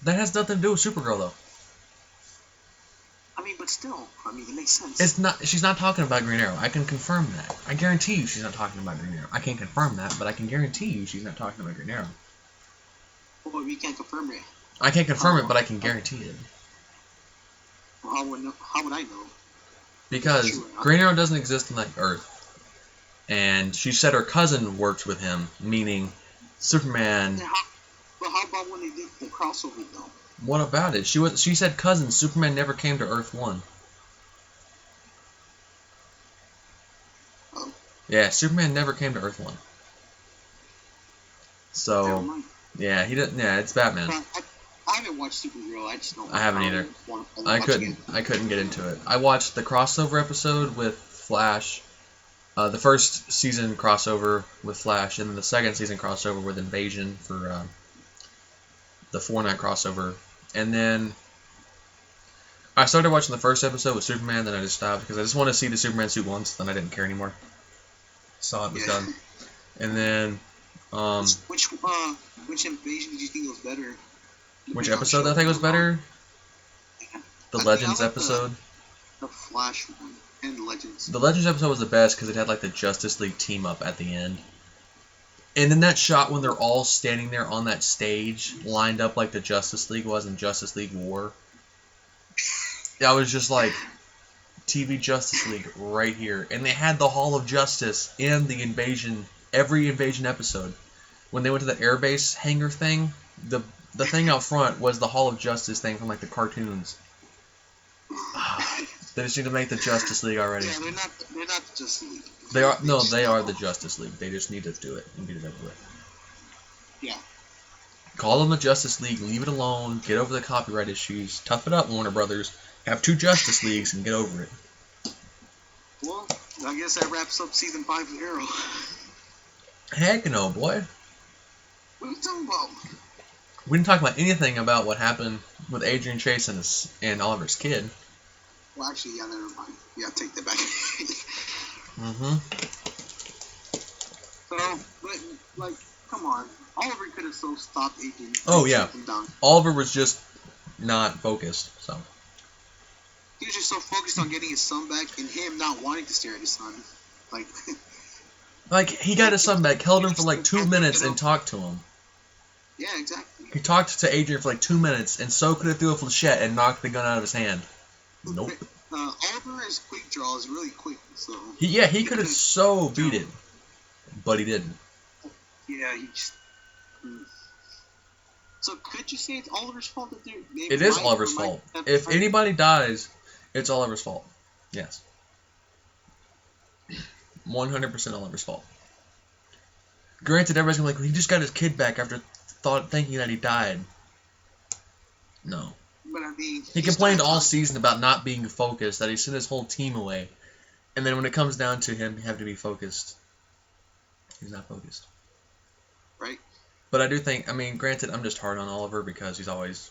That has nothing to do with Supergirl though. I mean, but still, I mean, it makes sense. It's not. She's not talking about Green Arrow. I can confirm that. I guarantee you, she's not talking about Green Arrow. I can't confirm that, but I can guarantee you, she's not talking about Green Arrow. Well, we can't confirm it. I can't confirm it, but I can guarantee it. Well, how would I know? Because Green Arrow doesn't exist on that Earth, and she said her cousin works with him, meaning Superman. But how about when they did the crossover though? What about it? She said cousin. Superman never came to Earth 1. Oh. Yeah, Superman never came to Earth 1. So, yeah, he didn't. Yeah, it's Batman. I haven't watched Supergirl. I just don't. I haven't either. I couldn't get into it. I watched the crossover episode with Flash, the first season crossover with Flash, and then the second season crossover with Invasion for the 4-night crossover. And then I started watching the first episode with Superman, then I just stopped because I just wanted to see the Superman suit once, then I didn't care anymore. Saw it was done. And then which Invasion did you think was better? Which episode I think was better? The Legends episode. The Flash one and the Legends. The Legends episode was the best because it had like the Justice League team up at the end. And then that shot when they're all standing there on that stage, lined up like the Justice League was in Justice League War. I was just like, TV Justice League right here. And they had the Hall of Justice in the Invasion, every Invasion episode. When they went to the airbase hangar thing, the thing out front was the Hall of Justice thing from like the cartoons. They just need to make the Justice League already. Yeah, they're not the Justice League. They are the Justice League. They just need to do it and get it over with. Yeah. Call them the Justice League, leave it alone, get over the copyright issues, tough it up, Warner Brothers, have 2 Justice Leagues and get over it. Well, I guess that wraps up season 5 of Arrow. Heck no, boy. What are you talking about? We didn't talk about anything about what happened with Adrian Chase and Oliver's kid. Well, actually, yeah, never mind. Yeah, take that back. Mm-hmm. So, but, like, come on. Oliver could have so stopped Adrian. Oh, yeah. Oliver was just not focused, so. He was just so focused on getting his son back and him not wanting to stare at his son. Like, like he got his son back, held him for like 2 minutes and talked to him. Yeah, exactly. He talked to Adrian for like 2 minutes and so could have threw a flechette and knocked the gun out of his hand. Nope. Oliver's quick draw is really quick, so. He could have so beat it, but he didn't. Yeah, he just. So could you say it's Oliver's fault that they're? It is Oliver's fault. If anybody dies, it's Oliver's fault. Yes. 100% Oliver's fault. Granted, everybody's gonna be like, he just got his kid back after thinking that he died. No. But I mean, he complained all season about not being focused, that he sent his whole team away. And then when it comes down to him having to be focused, he's not focused. Right. But I do think, I mean, granted, I'm just hard on Oliver because he's always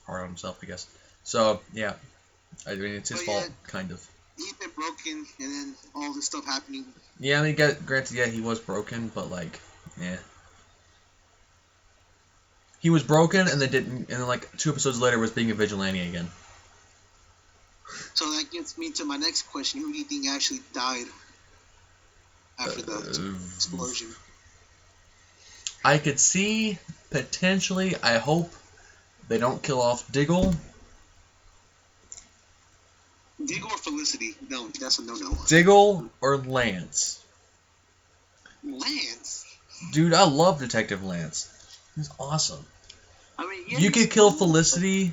hard on himself, I guess. So, yeah. I mean, it's his fault, kind of. He's been broken, and then all this stuff happening. Yeah, I mean, granted, yeah, he was broken, but, like, yeah. He was broken, and then like 2 episodes later was being a vigilante again. So that gets me to my next question: who do you think actually died after the explosion? I could see potentially. I hope they don't kill off Diggle. Diggle or Felicity? No, that's a no-no. Diggle or Lance. Lance. Dude, I love Detective Lance. He's awesome. I mean, yeah, you could kill Felicity.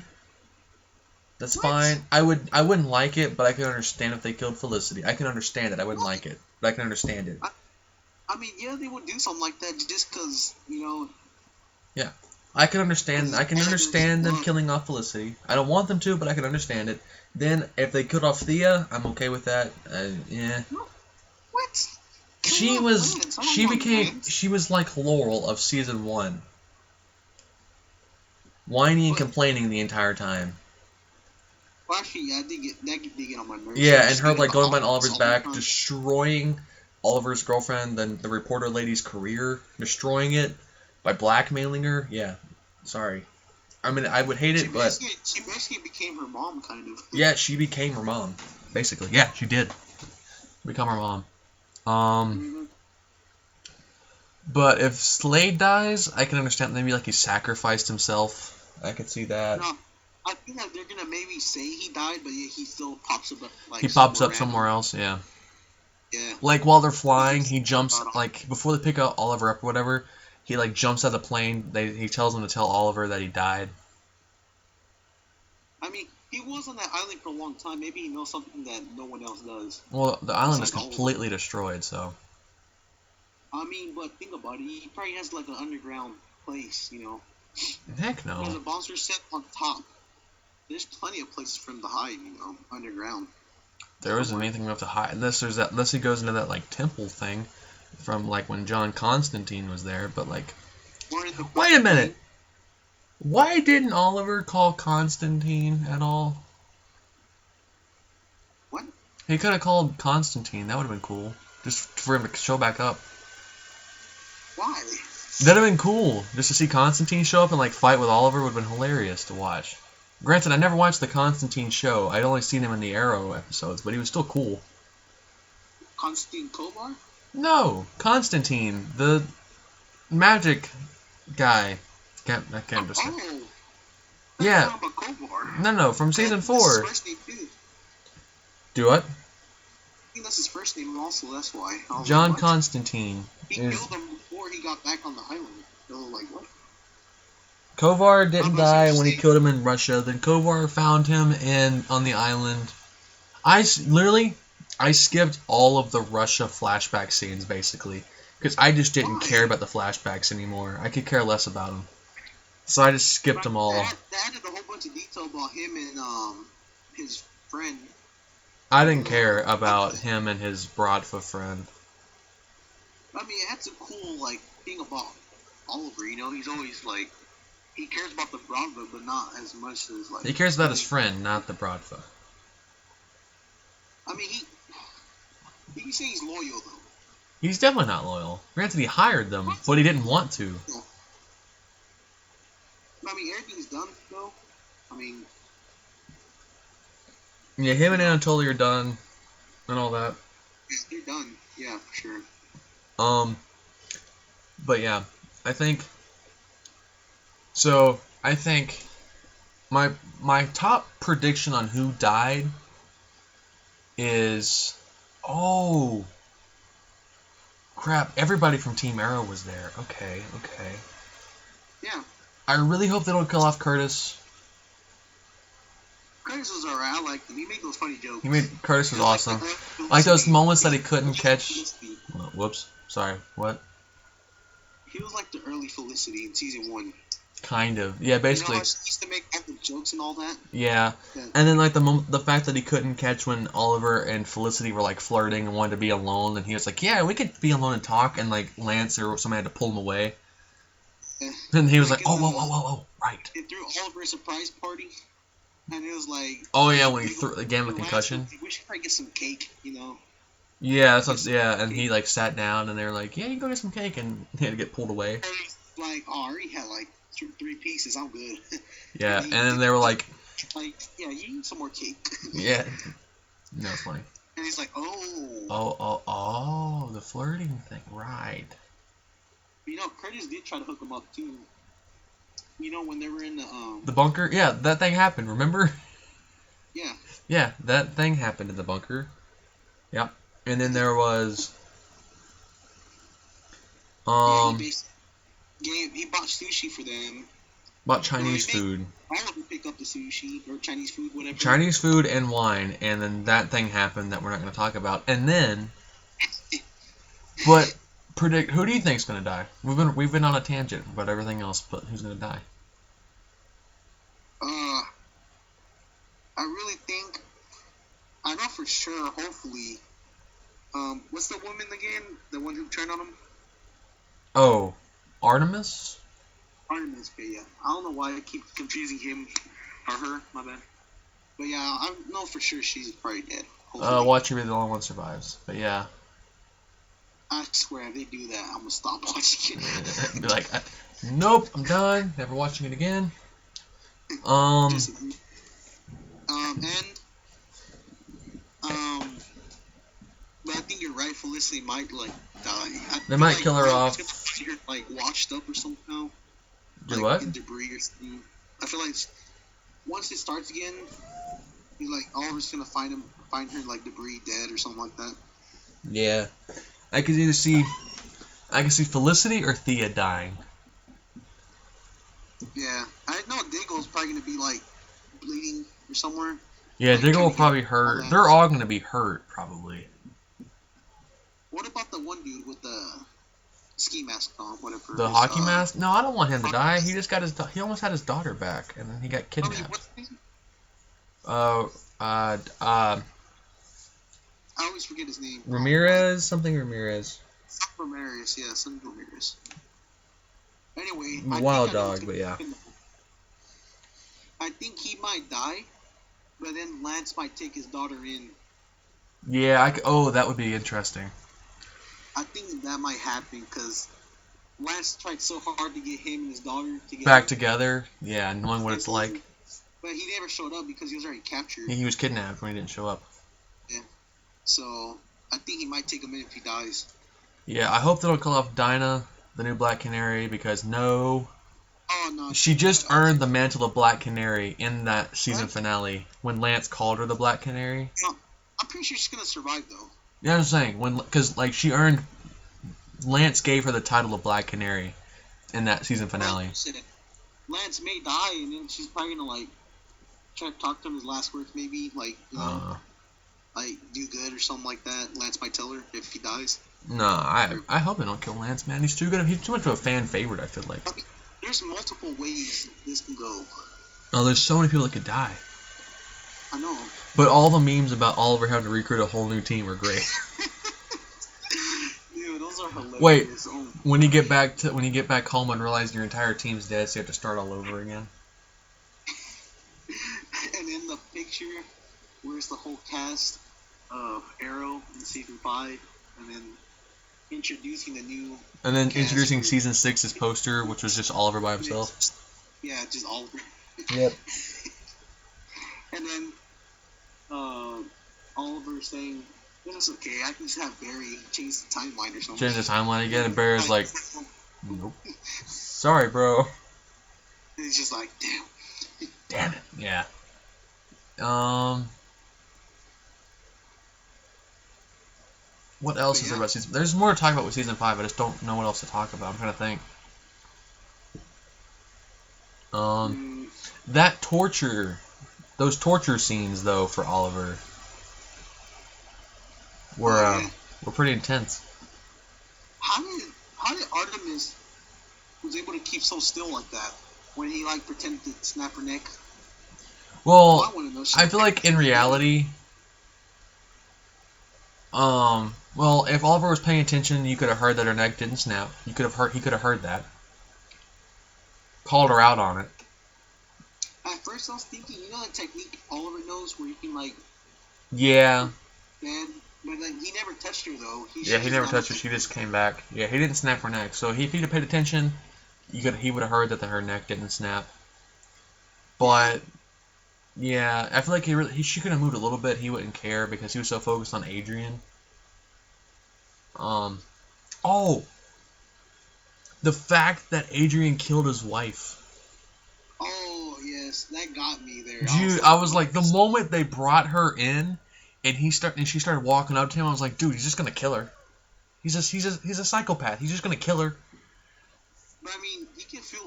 That's fine. I wouldn't like it, but I can understand if they killed Felicity. I can understand it. I wouldn't like it, but I can understand it. I mean, yeah, they would do something like that just because, you know. Yeah, I can understand. I can understand them killing off Felicity. I don't want them to, but I can understand it. Then if they killed off Thea, I'm okay with that. Yeah. What? She was like Laurel of season 1. Whiny and complaining the entire time. Well, actually, yeah, that did get on my nerves. Yeah, and her like going behind Oliver's back, destroying Oliver's girlfriend, then the reporter lady's career, destroying it by blackmailing her. Yeah, sorry. I mean, I would hate it, but she basically became her mom, kind of. Yeah, she became her mom, basically. Yeah, she did become her mom. But if Slade dies, I can understand maybe like he sacrificed himself. I could see that. No, I think that they're gonna maybe say he died, but yeah, he still pops up. Like, he pops up somewhere else, yeah. Yeah. Like while they're flying, he jumps like before they pick up Oliver up or whatever. He like jumps out of the plane. He tells them to tell Oliver that he died. I mean, he was on that island for a long time. Maybe he knows something that no one else does. Well, the island is completely destroyed, so. I mean, but think about it. He probably has like an underground place, you know. Heck no. Because the bombs are set on top. There's plenty of places for him to hide, you know, underground. There isn't anything left to hide unless he goes into that like temple thing from like when John Constantine was there. But like, wait a minute. Why didn't Oliver call Constantine at all? What? He could have called Constantine. That would have been cool. Just for him to show back up. Why? That'd have been cool. Just to see Constantine show up and like fight with Oliver would have been hilarious to watch. Granted, I never watched the Constantine show. I'd only seen him in the Arrow episodes, but he was still cool. Constantine Kovar? No, Constantine, the magic guy. I can't understand. Oh, yeah. No, from season 4. That's his first name too. Do what? I think that's his first name also, that's why. John Constantine. He killed him before he got back on the island. So, like, what? Kovar didn't die when he killed him in Russia. Then Kovar found him on the island. I skipped all of the Russia flashback scenes, basically. Because I just didn't care about the flashbacks anymore. I could care less about them. So I just skipped them all. They added a whole bunch of detail about him and his friend. I didn't care about him and his Brodfa friend. I mean, that's a cool, like, thing about Oliver. You know, he's always like he cares about the Bronco, but not as much as like. He cares about his friend, not the Brodfa. I mean, you can say he's loyal though. He's definitely not loyal. Granted, he hired them, but he didn't want to. No. I mean, everything's done though. I mean. Yeah, him and Anatoly are done, and all that. They're done. Yeah, for sure. But yeah, I think. So I think my top prediction on who died is crap, everybody from Team Arrow was there. Okay. Yeah. I really hope they don't kill off Curtis. Curtis was alright. I liked him. He made those funny jokes. Curtis was awesome. Like those moments that he couldn't catch. Whoops. Sorry. What? He was like the early Felicity in season 1. Kind of. Yeah, basically. You know how he used to make all the jokes and all that? Yeah. And then like the fact that he couldn't catch when Oliver and Felicity were like flirting and wanted to be alone, and he was like, "Yeah, we could be alone and talk," and like Lance or somebody had to pull him away. Yeah. And he was like, "Oh, right." He threw Oliver a surprise party, and it was like. Oh yeah, when he threw again with concussion. We should probably get some cake, you know. Yeah, and he like sat down, and they were like, "Yeah, you can go get some cake," and he had to get pulled away. And he's like, "Oh, I already had like 3 pieces. I'm good." Yeah, and then they were like, "Yeah, you need some more cake." Yeah, no, it's funny. And he's like, Oh, the flirting thing, right? You know, Curtis did try to hook him up too. You know, when they were in the bunker. Yeah, that thing happened. Remember? Yeah. Yeah, that thing happened in the bunker. Yep. And then there was. He bought sushi for them. Bought Chinese food. All of them pick up the sushi or Chinese food, whatever. Chinese food and wine, and then that thing happened that we're not going to talk about. And then, but predict who do you think's going to die? We've been on a tangent about everything else, but who's going to die? I really think. I know for sure. Hopefully. What's the woman again? The one who turned on him? Oh, Artemis? Artemis, yeah. I don't know why I keep confusing him or her, my bad. But yeah, I know for sure she's probably dead. Watcher be the only one survives. But yeah. I swear if they do that, I'm gonna stop watching it. Be like, nope, I'm done. Never watching it again. But I think you're right. Felicity might die. They might kill her off. You're washed up or somehow. Do what? In debris or something. I feel like once it starts again, Oliver's gonna find her debris, dead or something like that. Yeah, I could either see Felicity or Thea dying. Yeah, I know Diggle's probably gonna be bleeding or somewhere. Yeah, Diggle will probably hurt. They're all gonna be hurt probably. What about the one dude with the ski mask on, whatever? The hockey mask? No, I don't want him to die. He just got he almost had his daughter back, and then he got kidnapped. What's his name? I always forget his name. Ramirez. Something Ramirez, yeah, something Ramirez. Anyway, Wild Dog, but yeah. I think he might die, but then Lance might take his daughter in. Yeah, that would be interesting. I think that might happen because Lance tried so hard to get him and his daughter together. Back together? Yeah, knowing what it's like. But he never showed up because he was already captured. He was kidnapped when he didn't show up. Yeah. So, I think he might take a minute if he dies. Yeah, I hope they don't call off Dinah, the new Black Canary, because no. Oh, no. She just earned the mantle of Black Canary in that season finale when Lance called her the Black Canary. No, I'm pretty sure she's going to survive, though. Yeah, I'm saying, because she earned. Lance gave her the title of Black Canary in that season finale. Lance may die, and then she's probably going to, try to talk to him his last words, maybe, do good or something like that. Lance might tell her if he dies. No, I hope they don't kill Lance, man. He's too good. He's too much of a fan favorite, I feel like. I mean, there's multiple ways this can go. Oh, there's so many people that could die. I know. But all the memes about Oliver having to recruit a whole new team are great. Dude, those those are hilarious. Wait, Oh. when you get back home and realize your entire team's dead, so you have to start all over again. And in the picture, where's the whole cast of Arrow in season 5, and then introducing the new. And then introducing season 6's poster, which was just Oliver by himself. Yeah, just Oliver. Yep. And then Oliver saying, "It's okay, I can just have Barry change the timeline or something." Change the timeline again, and Barry's like, "Nope, sorry, bro." And he's just like, "Damn." Damn it. Yeah. What else is there about season? There's more to talk about with season 5. I just don't know what else to talk about. I'm trying to think. That torture, those torture scenes though for Oliver were pretty intense. How did Artemis was able to keep so still like that when he like pretended to snap her neck? Well, I feel like in reality, well, if Oliver was paying attention, you could have heard that her neck didn't snap. He could have heard that. Called her out on it. At first, I was thinking, you know, the technique Oliver knows where he can like. Yeah. Man, but like he never touched her though. He never touched her. She just came back. Yeah, he didn't snap her neck. So if he'd have paid attention, he would have heard that her neck didn't snap. But yeah, I feel like she could have moved a little bit. He wouldn't care because he was so focused on Adrian. Oh, the fact that Adrian killed his wife. Oh yes, that got me there. Dude, I was like, the moment they brought her in, and she started walking up to him, I was like, dude, he's just gonna kill her. He's a psychopath. He's just gonna kill her. But I mean, you can feel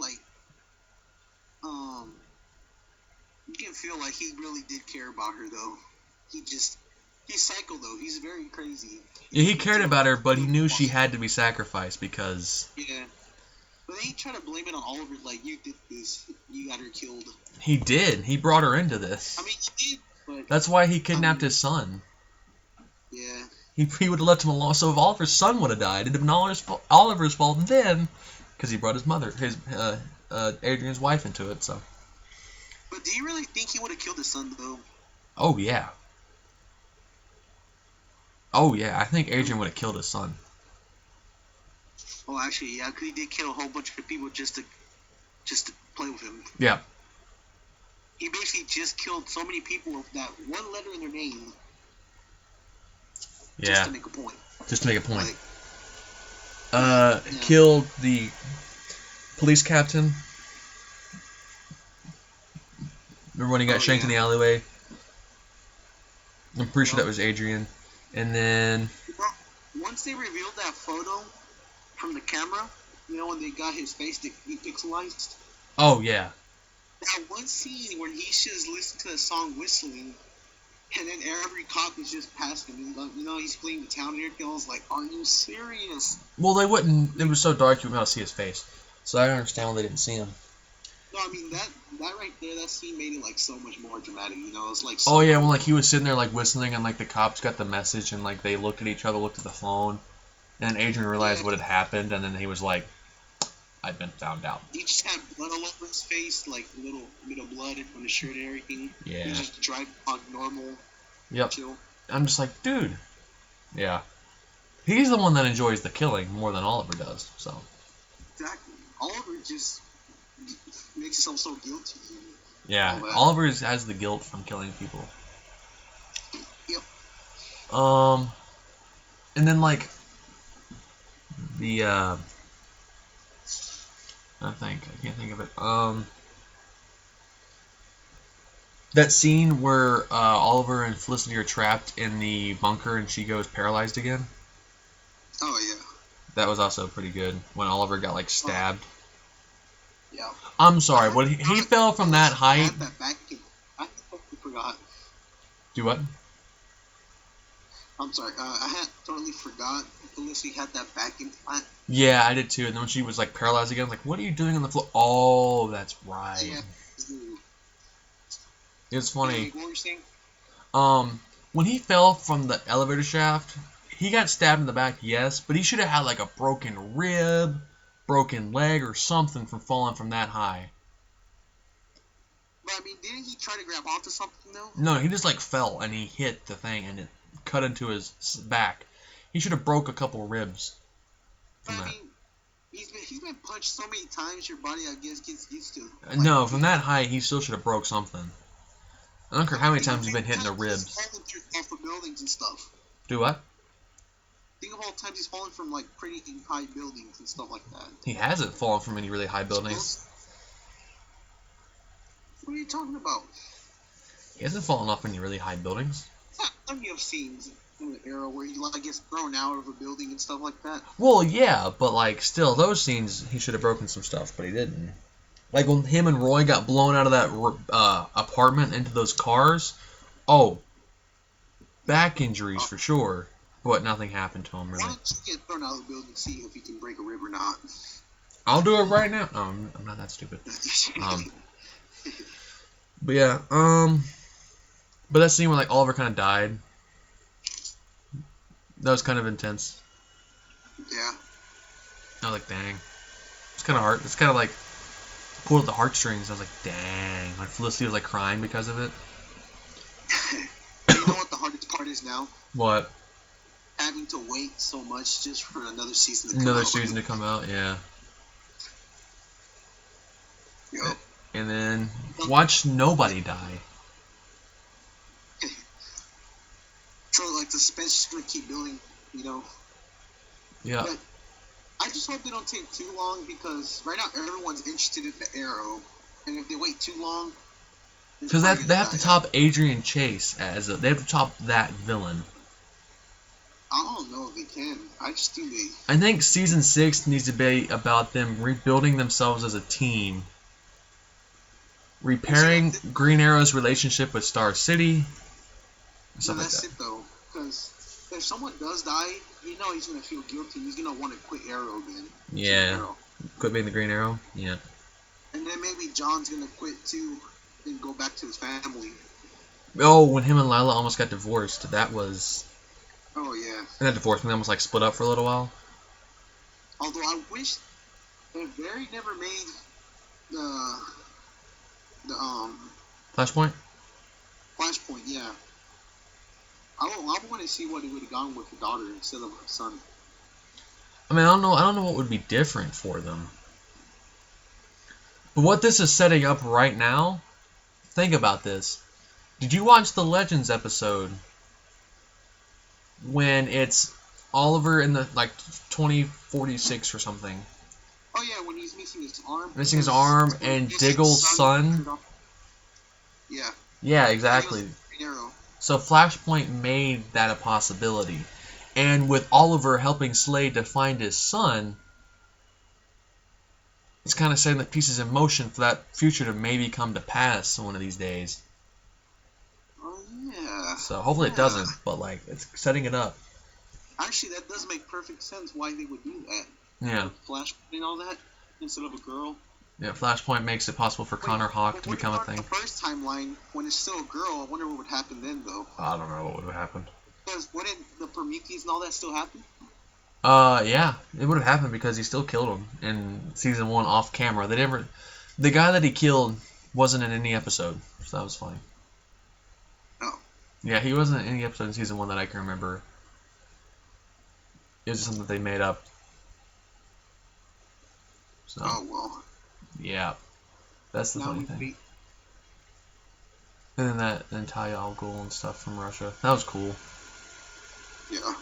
like he really did care about her though. He's psycho though. He's very crazy. Yeah, he cared about her, but he knew she had to be sacrificed because. Yeah. But then he tried to blame it on Oliver, like, you did this, you got her killed. He did. He brought her into this. I mean, he did, but... That's why he kidnapped his son. Yeah. He would have left him alone, so if Oliver's son would have died, it'd have been Oliver's fault then, because he brought Adrian's wife into it, so... But do you really think he would have killed his son, though? Oh, yeah. Oh, yeah, I think Adrian would have killed his son. Oh, actually, yeah, because he did kill a whole bunch of people just to play with him. Yeah. He basically just killed so many people with that one letter in their name. Yeah. Just to make a point. Just to make a point. Killed the police captain. Remember when he got shanked in the alleyway? I'm pretty sure that was Adrian. And then... Once they revealed that photo from the camera, you know, when they got his face depixelized? Oh, yeah. That one scene when he's just listening to the song whistling, and then every cop is just past him, and, you know, he's fleeing the town and everything. I was like, are you serious? Well, they wouldn't... It was so dark you wouldn't be able to see his face. So I don't understand why they didn't see him. No, I mean, that right there, that scene made it, like, so much more dramatic, you know? It's like... Oh, yeah, when, like, he was sitting there, like, whistling, and, like, the cops got the message, and, like, they looked at each other, looked at the phone, and Adrian realized what had happened, and then he was like, I've been found out. He just had blood all over his face, like, little bit of blood on his shirt and everything. Yeah. He just drive on normal. Yep. Chill. I'm just like, dude. Yeah. He's the one that enjoys the killing more than Oliver does, so. Exactly. Oliver just makes himself so guilty. Yeah, Oliver has the guilt from killing people. Yep. And then, like, the, I can't think of it. That scene where Oliver and Felicity are trapped in the bunker and she goes paralyzed again. Oh, yeah. That was also pretty good, when Oliver got, like, stabbed. Yeah. I'm sorry, when he fell from that height... I forgot. Do what? I'm sorry, I had totally forgot Felicity had that back implant. Yeah, I did too, and then when she was, like, paralyzed again, I was like, what are you doing on the floor? Oh, that's right. Yeah. It's funny. What were you saying? When he fell from the elevator shaft, he got stabbed in the back, yes, but he should have had like a broken rib, broken leg, or something from falling from that high. But I mean, didn't he try to grab onto something though? No, he just like fell and he hit the thing and it cut into his back. He should have broke a couple ribs from that. I mean, he's been punched so many times, your body, I guess, gets used to. No, from that height, he still should have broke something. I don't care how many times you've been hitting the ribs. He's fallen off of buildings and stuff. Do what? Think of all the times he's fallen from like pretty high buildings and stuff like that. He hasn't fallen from any really high buildings. What are you talking about? He hasn't fallen off any really high buildings. Plenty of scenes in the era where he like gets thrown out of a building and stuff like that. Well, yeah, but like still, those scenes he should have broken some stuff, but he didn't. Like when him and Roy got blown out of that apartment into those cars. Oh, back injuries for sure. But nothing happened to him really. Why don't you get thrown out of the building and see if you can break a rib or not? I'll do it right now. No, I'm not that stupid. But yeah, but that scene where like Oliver kind of died, that was kind of intense. Yeah. I was like, dang. It's kind of hard. It's kind of like pulled at the heartstrings. I was like, dang. Like Felicity was like crying because of it. You know what the hardest part is now? What? Having to wait so much just for another season to come Another out. season to come out, yeah. Yep. And then watch nobody die. So like the suspense is gonna keep building, you know. Yeah. But I just hope they don't take too long because right now everyone's interested in the Arrow, and if they wait too long, because they have to top Adrian Chase they have to top that villain. I don't know if they can. I just think they. I think season 6 needs to be about them rebuilding themselves as a team, repairing Green Arrow's relationship with Star City, stuff like that. That's it though, because if someone does die, you know he's gonna feel guilty. He's gonna want to quit Arrow again. Yeah. Quit being the Green Arrow. Yeah. And then maybe John's gonna quit too, and go back to his family. Oh, when him and Lila almost got divorced, that was. Oh yeah. Not divorced, but they almost like split up for a little while. Although I wish if Barry never made the Flashpoint. Flashpoint, yeah. I want to see what he would have gone with the daughter instead of her son. I mean, I don't know what would be different for them. But what this is setting up right now, think about this. Did you watch the Legends episode when it's Oliver in the like 2046 or something? Oh yeah, when he's missing his arm. Missing his arm and Diggle's son. Yeah. Yeah, exactly. So Flashpoint made that a possibility. And with Oliver helping Slade to find his son, it's kind of setting the pieces in motion for that future to maybe come to pass one of these days. Oh, yeah. So hopefully it doesn't, but like it's setting it up. Actually, that does make perfect sense why they would do that. Yeah. Flashpoint and all that instead of a girl. Yeah, Flashpoint makes it possible for Connor Hawke to become a thing. The first timeline, when it's still a girl, I wonder what would happen then, though. I don't know what would have happened. Because wouldn't the Prometheus and all that still happen? Yeah, it would have happened because he still killed him in season 1 off camera. The guy that he killed wasn't in any episode, so that was fine. Oh. Yeah, he wasn't in any episode in season 1 that I can remember. It was just something they made up. So. Oh well. Yeah, that's the funny thing. And then Talia al Ghul and stuff from Russia. That was cool. Yeah.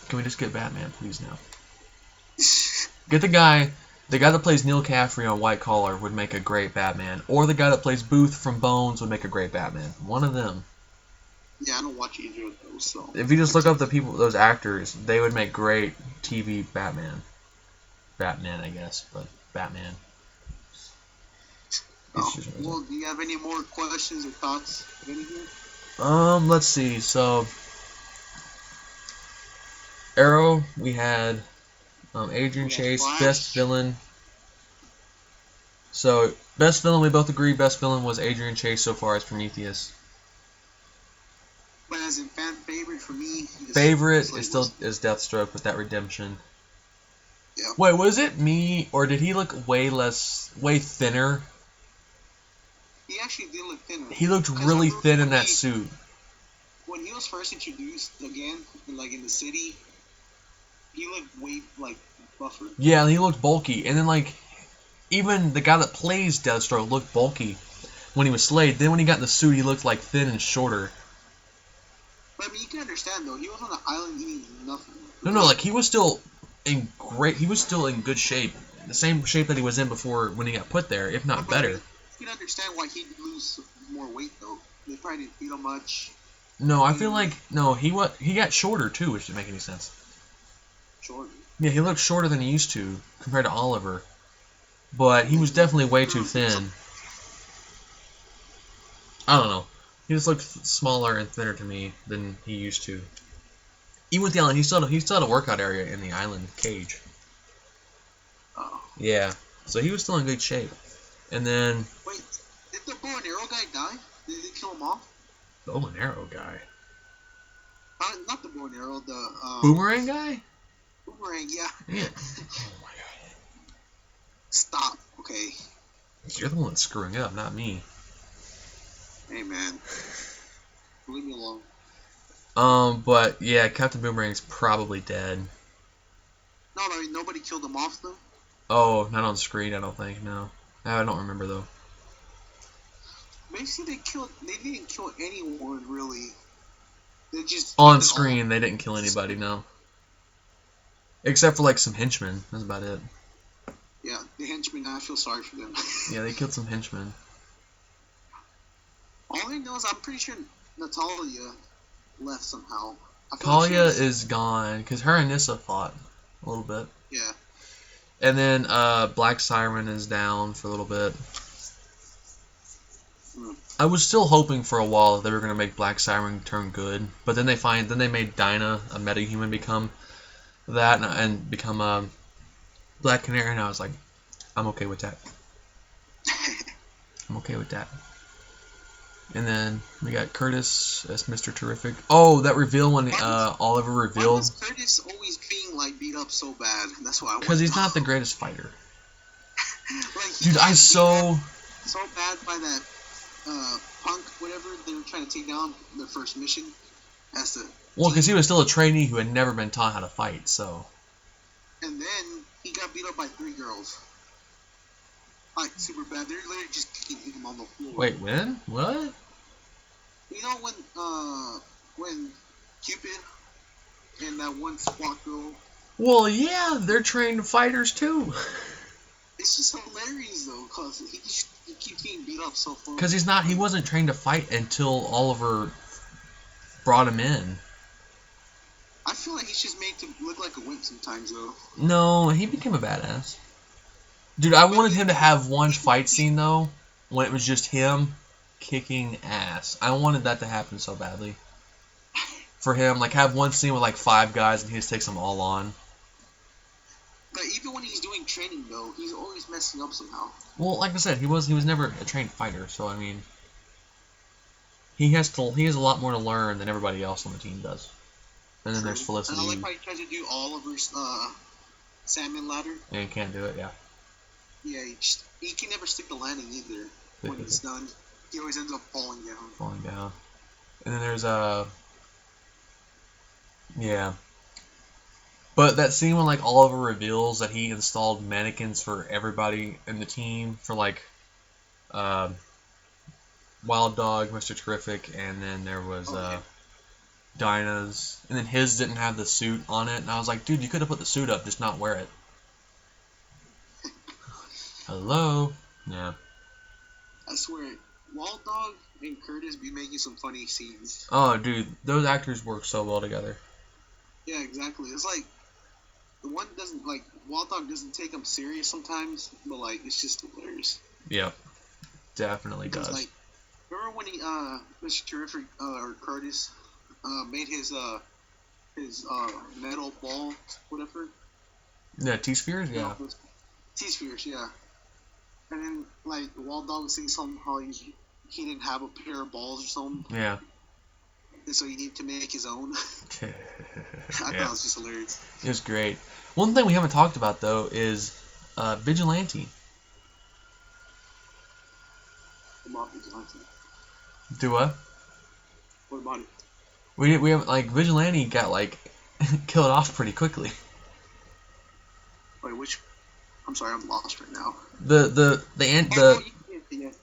Can we just get Batman, please, now? Get the guy that plays Neil Caffrey on White Collar would make a great Batman. Or the guy that plays Booth from Bones would make a great Batman. One of them. Yeah, I don't watch either of those, so... If you just look up those actors, they would make great TV Batman. Batman, I guess, but Batman. Oh, well, do you have any more questions or thoughts? Anything? Let's see. So, Arrow, we had Adrian Chase, Flash. best villain. So, best villain, we both agree best villain was Adrian Chase so far as Prometheus. But as in fan favorite for me, favorite is still Deathstroke with that redemption. Yeah. Wait, was it me or did he look way thinner? He actually did look thinner. He looked really thin in that suit. When he was first introduced again, like in the city, he looked way like buffer. Yeah, he looked bulky, and then like even the guy that plays Deathstroke looked bulky when he was Slade. Then when he got in the suit, he looked like thin and shorter. But I mean, you can understand though. He was on the island eating nothing. No, like he was still in good shape. The same shape that he was in before when he got put there, if not better. You can understand why he'd lose more weight though. They probably didn't feed him much. No, I feel like he got shorter too, which didn't make any sense. Shorter. Yeah, he looked shorter than he used to compared to Oliver, but he was definitely way too thin. I don't know. He just looked smaller and thinner to me than he used to. Even with the island, he still had a workout area in the island cage. Oh. Yeah, so he was still in good shape. And then... Wait, did the bow and arrow guy die? Did they kill him off? The bow and arrow guy? Not the bow and arrow, the... Boomerang guy? Boomerang, yeah. Yeah. Oh my god. Stop, okay. You're the one screwing up, not me. Hey, man. Leave me alone. But yeah, Captain Boomerang's probably dead. No, I mean, nobody killed him off, though? Oh, not on screen, I don't think, no. I don't remember, though. Basically, they didn't kill anyone, really. They just... On screen, they didn't kill anybody, no. Except for, like, some henchmen. That's about it. Yeah, the henchmen, I feel sorry for them. Yeah, they killed some henchmen. All I know is I'm pretty sure Natalia left somehow. Talia is gone, because her and Nissa fought a little bit. Yeah. And then Black Siren is down for a little bit. I was still hoping for a while that they were going to make Black Siren turn good, but then they made Dinah, a metahuman, become that and become a Black Canary, and I was like, I'm okay with that. I'm okay with that. And then we got Curtis as Mr. Terrific. Oh, that reveal when Oliver revealed. Why was Curtis always being like beat up so bad? That's why. Because he's not the greatest fighter. Like, dude, I so bad by that punk, whatever they were trying to take down their first mission. Well, because he was still a trainee who had never been taught how to fight, so. And then he got beat up by 3 girls. Like, super bad. They're literally just kicking him on the floor. Wait, when? What? You know when Cupid and that one SWAT girl... Well, yeah, they're trained fighters, too. It's just hilarious, though, because he keeps getting beat up so far. Because he wasn't trained to fight until Oliver brought him in. I feel like he's just made to look like a wimp sometimes, though. No, he became a badass. Dude, I wanted him to have one fight scene, though, when it was just him kicking ass. I wanted that to happen so badly. For him, like, have one scene with, like, 5 guys and he just takes them all on. But even when he's doing training, though, he's always messing up somehow. Well, like I said, he was never a trained fighter, so, I mean... He has a lot more to learn than everybody else on the team does. And then there's Felicity. And I like how he tries to do Oliver's salmon ladder. Yeah, he can't do it, yeah. Yeah, he can never stick the landing either when it's done. He always ends up falling down. And then there's yeah. But that scene when like Oliver reveals that he installed mannequins for everybody in the team for like Wild Dog, Mr. Terrific, and then there was Dinah's, and then his didn't have the suit on it, and I was like, dude, you could have put the suit up, just not wear it. Hello? Yeah. I swear, Wild Dog and Curtis be making some funny scenes. Oh, dude, those actors work so well together. Yeah, exactly. It's like, the one doesn't, like, Wild Dog doesn't take him serious sometimes, but, like, it's just hilarious. Yep. Definitely does. Like, remember when he, Mr. Terrific, or Curtis, made his metal ball, whatever? Yeah, T-Spheres? Yeah. T-Spheres, yeah. And then, like, the Wild Dog was saying something how he didn't have a pair of balls or something. Yeah. and so he needed to make his own. I thought it was just hilarious. It was great. One thing we haven't talked about though is Vigilante. What about Vigilante? Do what? What about it? We haven't, like, Vigilante got, like, killed off pretty quickly. Wait, which? I'm sorry, I'm lost right now.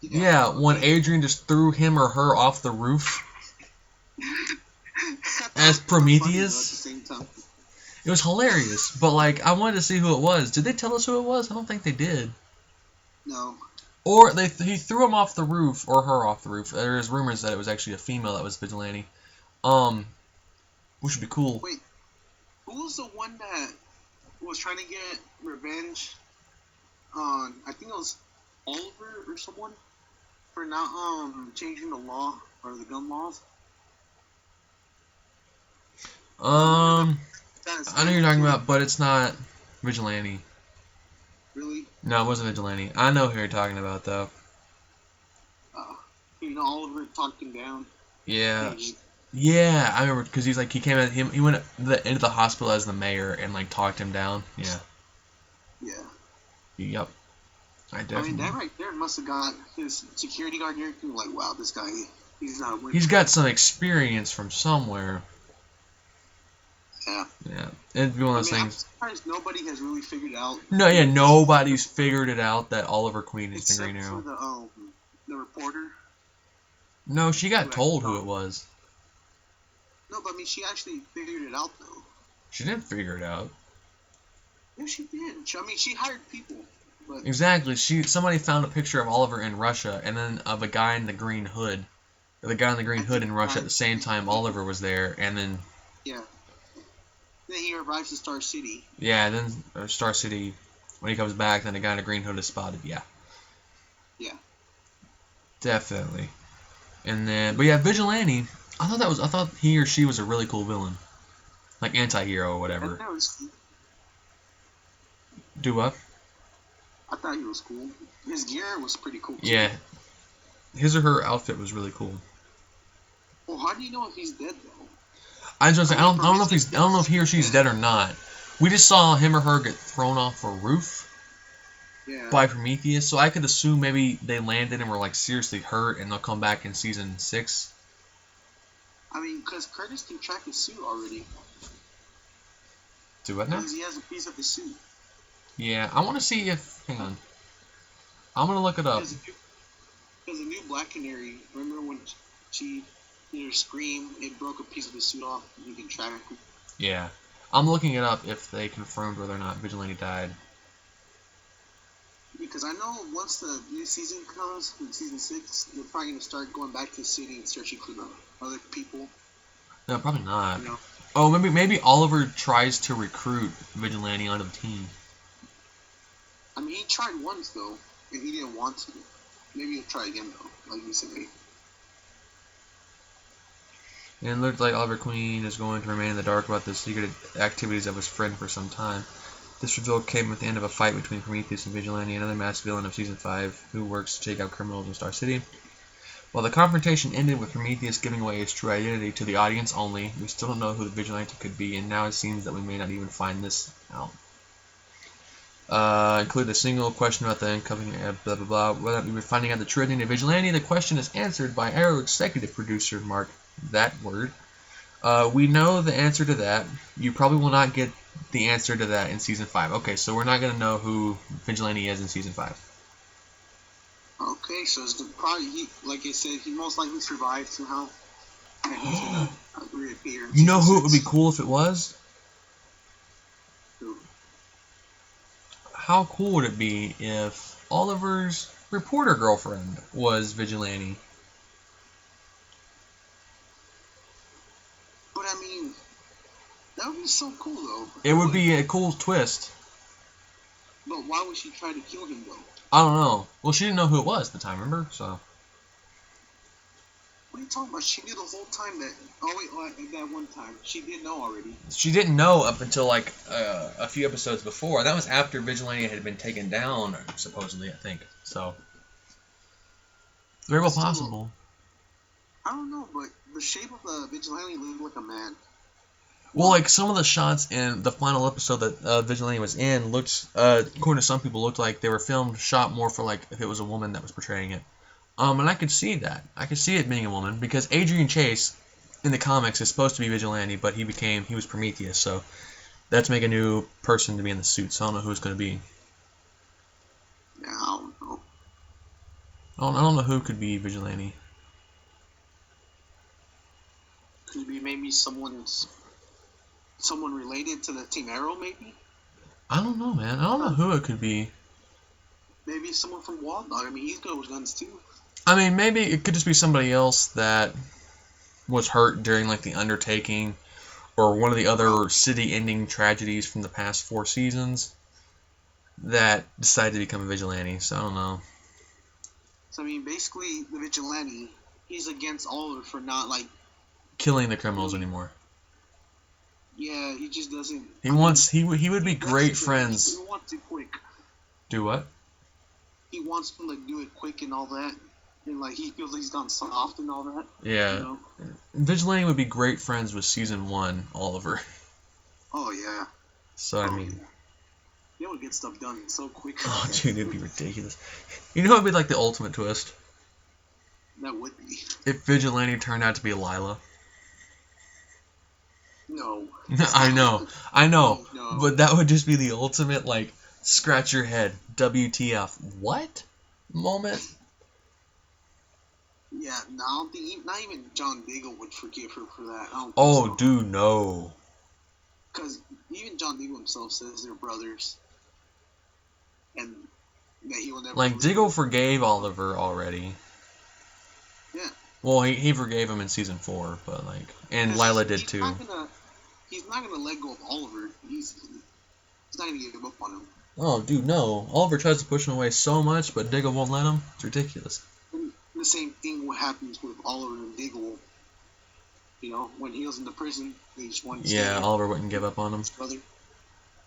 Yeah, when Adrian just threw him or her off the roof as Prometheus. It was hilarious, but, like, I wanted to see who it was. Did they tell us who it was? I don't think they did. No. Or he threw him off the roof, or her off the roof. There's rumors that it was actually a female that was Vigilante. Which would be cool. Wait, who was the one that was trying to get revenge on, I think it was Oliver or someone, for not changing the law, or the gun laws? I know who you're talking about, but it's not Vigilante. Really? No, it wasn't Vigilante. I know who you're talking about, though. Oliver talked him down. Yeah. Yeah, I remember, because he came out, he went into the hospital as the mayor and, like, talked him down. Yeah. Yeah. Yep. I definitely. I mean, that right there must have got his security guard and everything, like, wow, this guy, he's not a winner. He's got some experience from somewhere. Yeah. Yeah. It'd be one of those things. I'm surprised nobody has really figured out. No, yeah, nobody's figured it out that Oliver Queen is the Green Arrow. Except for the reporter. No, she got told who it was. No, but I mean, she actually figured it out, though. She didn't figure it out. Yeah, she did. I mean, she hired people. But... Exactly. Somebody found a picture of Oliver in Russia, and then of a guy in the green hood. The guy in the green hood in Russia at the same time Oliver was there, and then... Yeah. Then he arrives in Star City. Yeah, then Star City, when he comes back, then the guy in the green hood is spotted, yeah. Yeah. Definitely. And then, but yeah, Vigilante... I thought he or she was a really cool villain. Like anti-hero or whatever. That was cool. Do what? I thought he was cool. His gear was pretty cool, too. Yeah. His or her outfit was really cool. Well, how do you know if he's dead, though? I don't know if he or she's dead or not. We just saw him or her get thrown off a roof by Prometheus, so I could assume maybe they landed and were, like, seriously hurt, and they'll come back in season 6. I mean, because Curtis can track his suit already. Do what now? Because he has a piece of the suit. Yeah, I want to see if... Hang on. I'm going to look it up. Because the new Black Canary, remember when she did her scream, it broke a piece of the suit off, and you can track it? Yeah. I'm looking it up if they confirmed whether or not Vigilante died. Because I know once the new season comes, in season 6, they're probably going to start going back to the city and searching for the other people. No, probably not. You know? Oh, maybe Oliver tries to recruit Vigilante onto the team. I mean, he tried once, though, and he didn't want to. Maybe he'll try again, though, like you said. And it looked like Oliver Queen is going to remain in the dark about the secret activities of his friend for some time. This reveal came at the end of a fight between Prometheus and Vigilante, another masked villain of Season 5, who works to take out criminals in Star City. While the confrontation ended with Prometheus giving away his true identity to the audience only, we still don't know who the Vigilante could be, and now it seems that we may not even find this out. Include a single question about the incoming blah blah blah. Whether we were finding out the true identity of Vigilante, the question is answered by Arrow executive producer Mark. That word. We know the answer to that. You probably will not get the answer to that in Season 5. Okay, so we're not going to know who Vigilante is in Season 5. Okay, so it's probably, like I said, he most likely survived somehow. You know who it would be cool if it was? Who? How cool would it be if Oliver's reporter girlfriend was Vigilante? But I mean, that would be so cool, though. It would be a cool twist. But why would she try to kill him, though? I don't know. Well, she didn't know who it was at the time, remember? So. What are you talking about? She knew the whole time that... Oh, wait, at that one time. She did know already. She didn't know up until, like, a few episodes before. That was after Vigilante had been taken down, supposedly, I think. So. Very well possible. I don't know, but the shape of the vigilante looked like a man. Well, like some of the shots in the final episode that Vigilante was in looked, according to some people, looked like they were shot more for like if it was a woman that was portraying it. And I could see that. I could see it being a woman because Adrian Chase in the comics is supposed to be Vigilante, but he was Prometheus, so that's make a new person to be in the suit. So I don't know who it's going to be. Yeah, I don't know. I don't know who could be Vigilante. Could be maybe someone related to the Team Arrow, maybe? I don't know, man. I don't know who it could be. Maybe someone from Wild Dog. I mean, he's good with guns, too. I mean, maybe it could just be somebody else that was hurt during, like, the undertaking or one of the other city-ending tragedies from the past 4 seasons that decided to become a vigilante. So, I don't know. So, I mean, basically, the vigilante, he's against Oliver for not, like... killing the criminals anymore. Yeah, he just doesn't... He would be great friends. He wants it quick. Do what? He wants to, like, do it quick and all that. And, like, he feels like he's gone soft and all that. Yeah. You know? Vigilante would be great friends with Season 1 Oliver. Oh, yeah. So, I mean... They would get stuff done so quick. Oh, dude, it'd be ridiculous. You know what would be, like, the ultimate twist? That would be. If Vigilante turned out to be Lila. No. I know. No. But that would just be the ultimate, like, scratch your head, WTF, what? Moment. Yeah, no, I don't think, not even John Diggle would forgive her for that. Oh, dude, no. Because even John Diggle himself says they're brothers. And that he will never... Like, Diggle forgave Oliver already. Yeah. Well, he forgave him in Season 4, but, like... And Lila did, too. He's not gonna let go of Oliver. He's not gonna give up on him. Oh, dude, no. Oliver tries to push him away so much, but Diggle won't let him. It's ridiculous. And the same thing what happens with Oliver and Diggle. You know, when he was in the prison, they just wanted to... Yeah, Oliver wouldn't give up on him. His brother.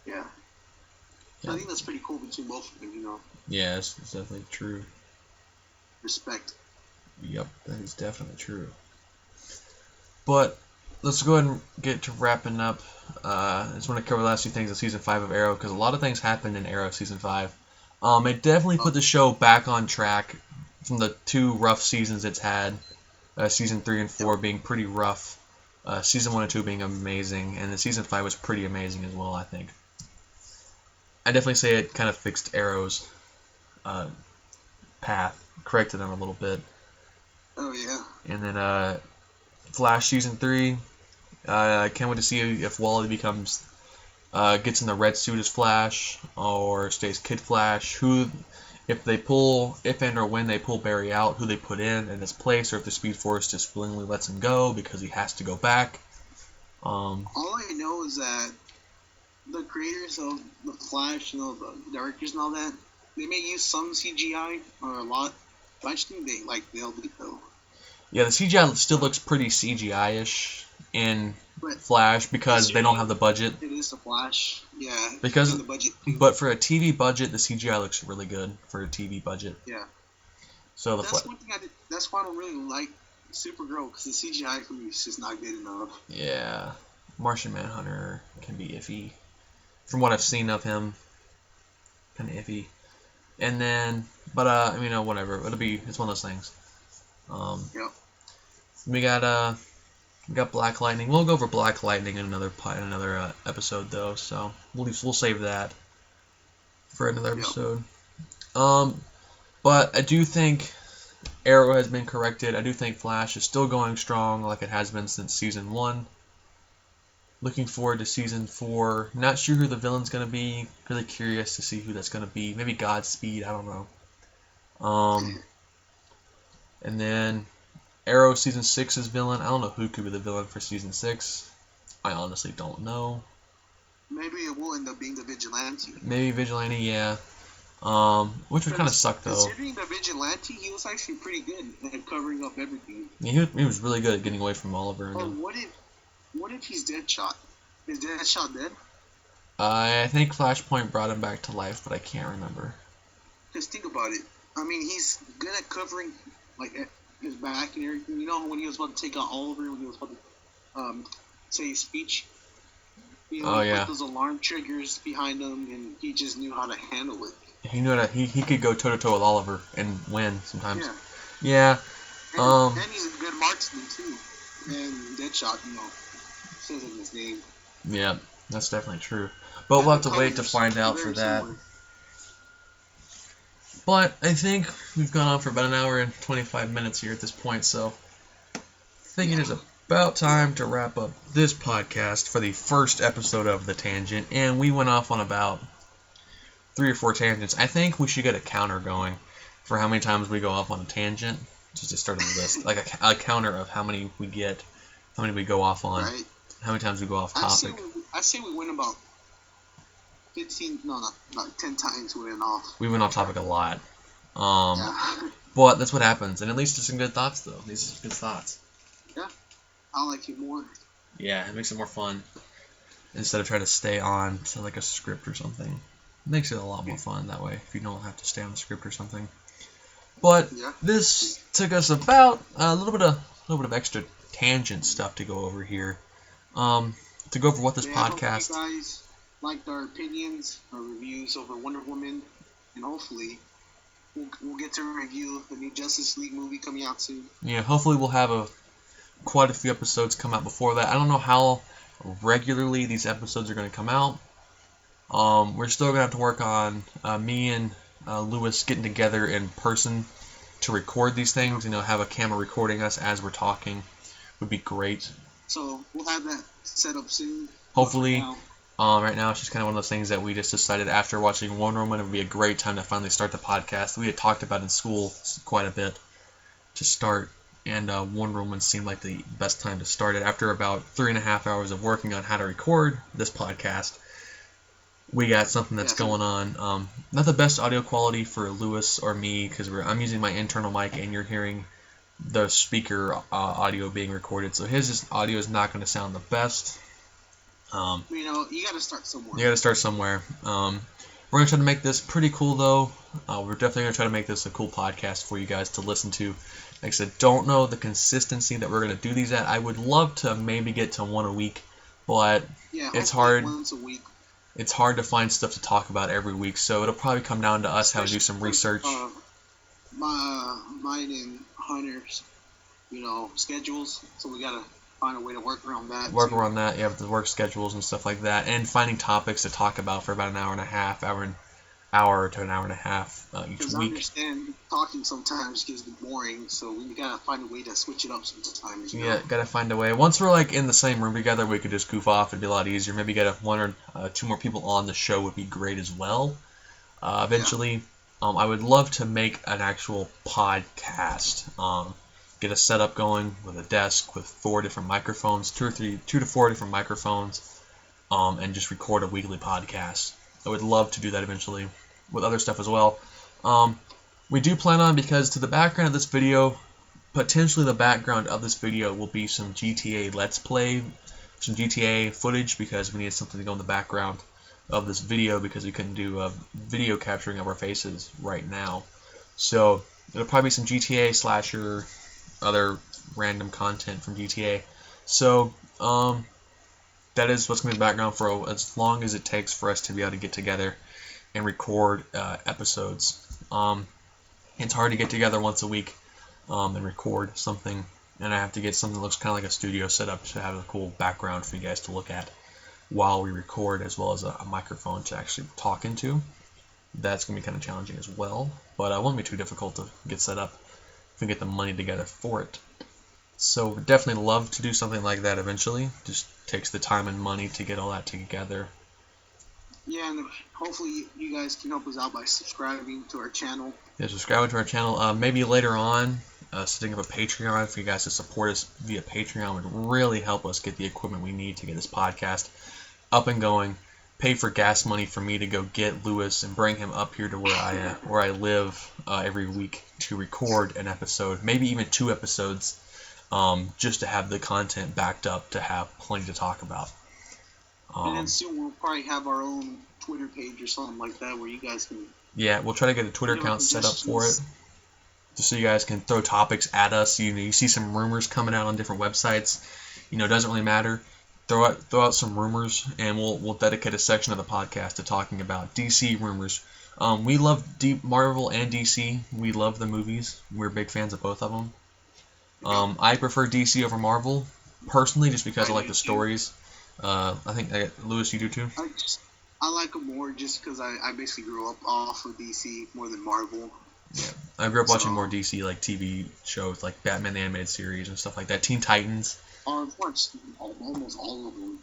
Yeah. I think that's pretty cool between both of them, you know. Yeah, it's definitely true. Respect. Yep, that is definitely true. But let's go ahead and get to wrapping up. I just want to cover the last few things of Season 5 of Arrow, because a lot of things happened in Arrow Season 5. It definitely put the show back on track from the 2 rough seasons it's had. Season 3 and 4 being pretty rough. Season 1 and 2 being amazing. And the Season 5 was pretty amazing as well, I think. I definitely say it kind of fixed Arrow's path. Corrected them a little bit. Oh, yeah. And then Flash Season 3. I can't wait to see if Wally gets in the red suit as Flash or stays Kid Flash. If and or when they pull Barry out, who they put in his place, or if the Speed Force just willingly lets him go because he has to go back. All I know is that the creators of the Flash, the directors and all that, they may use some CGI or a lot, but I just think they'll do it though. Yeah, the CGI still looks pretty CGI-ish in Flash because they don't have the budget. It is the Flash, yeah. Because the budget too. But for a TV budget, the CGI looks really good for a TV budget. Yeah. So that's one thing that's why I don't really like Supergirl, because the CGI for me is just not good enough. Yeah, Martian Manhunter can be iffy. From what I've seen of him, kind of iffy. And then, but whatever. It's one of those things. Yep. We got Black Lightning. We'll go over Black Lightning in another episode though. So we'll save that for another episode. But I do think Arrow has been corrected. I do think Flash is still going strong like it has been since Season 1. Looking forward to Season 4. Not sure who the villain's going to be. Really curious to see who that's going to be. Maybe Godspeed. I don't know. And then Arrow Season 6's villain. I don't know who could be the villain for Season 6. I honestly don't know. Maybe it will end up being the Vigilante. Maybe Vigilante, yeah. Which would kind of suck, though. Considering the Vigilante, he was actually pretty good at covering up everything. Yeah, he was really good at getting away from Oliver. Oh, what if he's Deadshot? Is Deadshot dead? I think Flashpoint brought him back to life, but I can't remember. Just think about it. I mean, he's good at covering, like, his back and everything. You know, when he was about to take out Oliver, when he was about to say his speech. You know, put those alarm triggers behind him, and he just knew how to handle it. He knew that he could go toe to toe with Oliver and win sometimes. Yeah. And he's a good marksman too. And Deadshot, you know, says in his name. Yeah, that's definitely true. But we'll have to wait to find out for that. Similar. But I think we've gone on for about an hour and 25 minutes here at this point, so I think it is about time to wrap up this podcast for the first episode of The Tangent. And we went off on about 3 or 4 tangents. I think we should get a counter going for how many times we go off on a tangent, just to start on the list. Like a counter of how many we get, how many we go off on, how many times we go off topic. I say we went about 10 times we went off. We went off topic a lot. But that's what happens. And at least it's some good thoughts, though. These are good thoughts. Yeah. I like it more. Yeah, it makes it more fun. Instead of trying to stay on to like a script or something. It makes it a lot more fun that way, if you don't have to stay on the script or something. But this took us about a little bit of extra tangent stuff to go over here. To go over what this podcast... I hope you guys liked our opinions, our reviews over Wonder Woman, and hopefully we'll get to review the new Justice League movie coming out soon. Yeah, hopefully we'll have quite a few episodes come out before that. I don't know how regularly these episodes are going to come out. We're still going to have to work on me and Lewis getting together in person to record these things. You know, have a camera recording us as we're talking would be great. So we'll have that set up soon. Hopefully. Right now it's just kind of one of those things that we just decided after watching Wonder Woman it would be a great time to finally start the podcast. We had talked about in school quite a bit to start, and Wonder Woman seemed like the best time to start it. After about 3.5 hours of working on how to record this podcast, we got something that's going on. Not the best audio quality for Lewis or me, because I'm using my internal mic and you're hearing the speaker audio being recorded, so his audio is not going to sound the best. You know, you got to start somewhere. You got to start somewhere. We're going to try to make this pretty cool, though. We're definitely going to try to make this a cool podcast for you guys to listen to. Like I said, don't know the consistency that we're going to do these at. I would love to maybe get to one a week, but it's hard. Once a week. It's hard to find stuff to talk about every week, so it'll probably come down to us how to do some research. Mine and Hunter's, schedules, so we got to find a way to work around that. Around that, you have the work schedules and stuff like that, and finding topics to talk about for about an hour and a half, hour to an hour and a half each week. Because I understand talking sometimes gets boring, so we gotta find a way to switch it up sometimes. Yeah, gotta find a way. Once we're like in the same room together, we could just goof off. It'd be a lot easier. Maybe get one or two more people on the show would be great as well. Eventually, I would love to make an actual podcast. Get a setup going with a desk with 4 different microphones, 2 to 4 different microphones, and just record a weekly podcast. I would love to do that eventually with other stuff as well. We do plan on, because to the background of this video, potentially the background of this video will be some GTA Let's Play, some GTA footage, because we needed something to go in the background of this video because we couldn't do video capturing of our faces right now. So it'll probably be some GTA slasher, other random content from GTA. So that is what's going to be the background for as long as it takes for us to be able to get together and record episodes. It's hard to get together once a week and record something, and I have to get something that looks kind of like a studio setup to have a cool background for you guys to look at while we record, as well as a microphone to actually talk into. That's going to be kind of challenging as well, but it won't be too difficult to get set up if we get the money together for it. So we'd definitely love to do something like that eventually. Just takes the time and money to get all that together. Yeah, and hopefully you guys can help us out by subscribing to our channel. Yeah, subscribing to our channel. Maybe later on, setting up a Patreon for you guys to support us via Patreon would really help us get the equipment we need to get this podcast up and going. Pay for gas money for me to go get Lewis and bring him up here to where I live every week to record an episode, maybe even 2 episodes, just to have the content backed up to have plenty to talk about. And then soon we'll probably have our own Twitter page or something like that where you guys can... Yeah, we'll try to get a Twitter account set up for it. just so you guys can throw topics at us. You see some rumors coming out on different websites. It doesn't really matter. Throw out some rumors, and we'll dedicate a section of the podcast to talking about DC rumors. We love Marvel and DC. We love the movies. We're big fans of both of them. I prefer DC over Marvel, personally, just because I like the stories. I think, Lewis, you do too? I like them more just because I basically grew up off of DC more than Marvel. Yeah, I grew up watching more DC, like TV shows, like Batman the Animated Series and stuff like that. Teen Titans. I've watched almost all of them.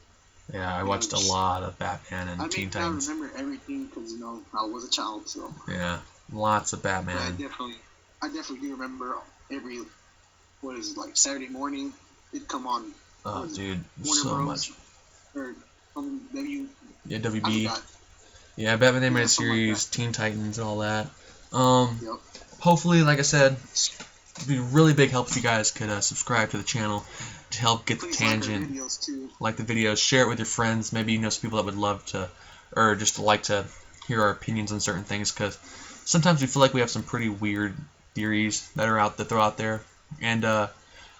Yeah, I watched a lot of Batman and Teen Titans. I remember everything because I was a child, so. Yeah, lots of Batman. I definitely do remember every, like Saturday morning, it'd come on. Oh, dude, Warner so Bros. Much. Or Yeah, WB. Yeah, Batman the Animated Series, like Teen Titans, and all that. Yep. Hopefully, like I said, it'd be a really big help if you guys could subscribe to the channel to help get the tangent. Like the videos, share it with your friends. Maybe some people that would love to, or just like to hear our opinions on certain things. Because sometimes we feel like we have some pretty weird theories that are throw out there. And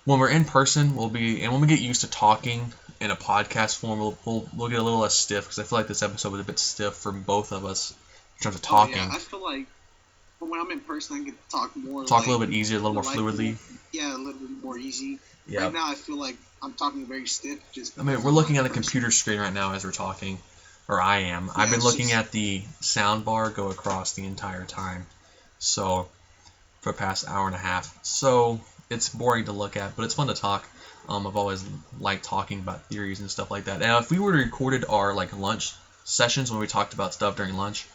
when we're in person, when we get used to talking in a podcast form, we'll get a little less stiff. Because I feel like this episode was a bit stiff for both of us in terms of talking. Yeah, I feel like when I'm in person, I can talk more. A little bit easier, a little more fluidly. Yeah, a little bit more easy. Yeah. Right now, I feel like I'm talking very stiff. We're looking at a computer screen right now as we're talking, or I am. Yeah, I've been looking at the sound bar go across the entire time, so for the past hour and a half. So it's boring to look at, but it's fun to talk. I've always liked talking about theories and stuff like that. Now, if we would have recorded our lunch sessions when we talked about stuff during lunch,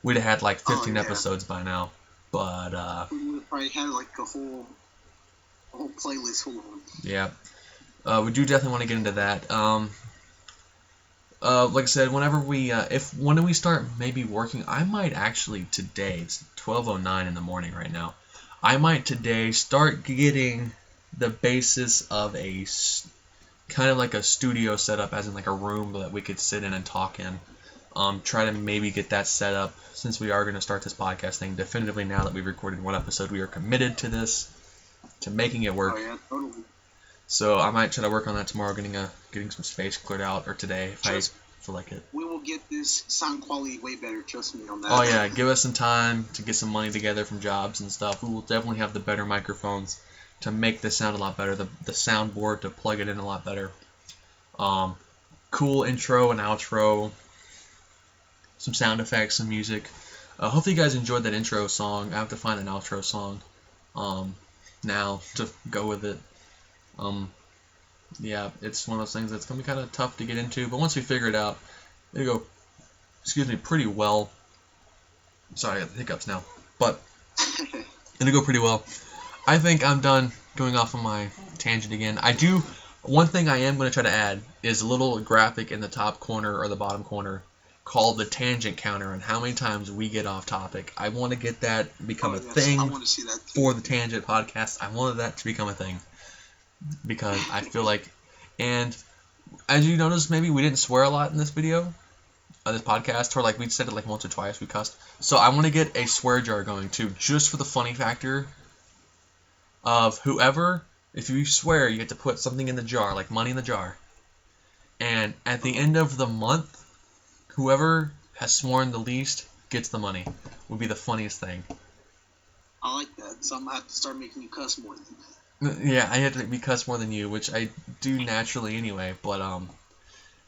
we'd have had 15 episodes by now. But we would have probably had a whole playlist full of them. Yeah. We do definitely want to get into that. Like I said, when we start maybe working, I might actually today, it's 12:09 in the morning right now, I might today start getting the basis of a kind of like a studio setup, as in a room that we could sit in and talk in. Try to maybe get that set up, since we are going to start this podcast thing definitively. Now that we've recorded one episode, we are committed to this, to making it work. Oh, yeah, totally. So I might try to work on that tomorrow, getting some space cleared out, or today if I feel like it. We will get this sound quality way better, trust me on that. Oh yeah, give us some time to get some money together from jobs and stuff. We will definitely have the better microphones to make this sound a lot better, the soundboard to plug it in a lot better. Cool intro and outro, some sound effects, some music. Hopefully you guys enjoyed that intro song. I have to find an outro song now to go with it. Yeah, it's one of those things that's going to be kind of tough to get into, but once we figure it out, it'll go, pretty well. Sorry, I got the hiccups now, but it'll go pretty well. I think I'm done going off on my tangent again. One thing I am going to try to add is a little graphic in the top corner or the bottom corner called the tangent counter, and how many times we get off topic. I want to get that become a thing for the Tangent podcast. I wanted that to become a thing because I feel like, and as you notice, maybe we didn't swear a lot in this video, this podcast, or we said it once or twice, we cussed. So I want to get a swear jar going too, just for the funny factor of whoever, if you swear, you get to put something in the jar, like money in the jar, and at the end of the month, whoever has sworn the least gets the money. Would be the funniest thing. I like that. So I'm going to have to start making you cuss more than that. Yeah, I have to be cuss more than you, which I do naturally anyway. But,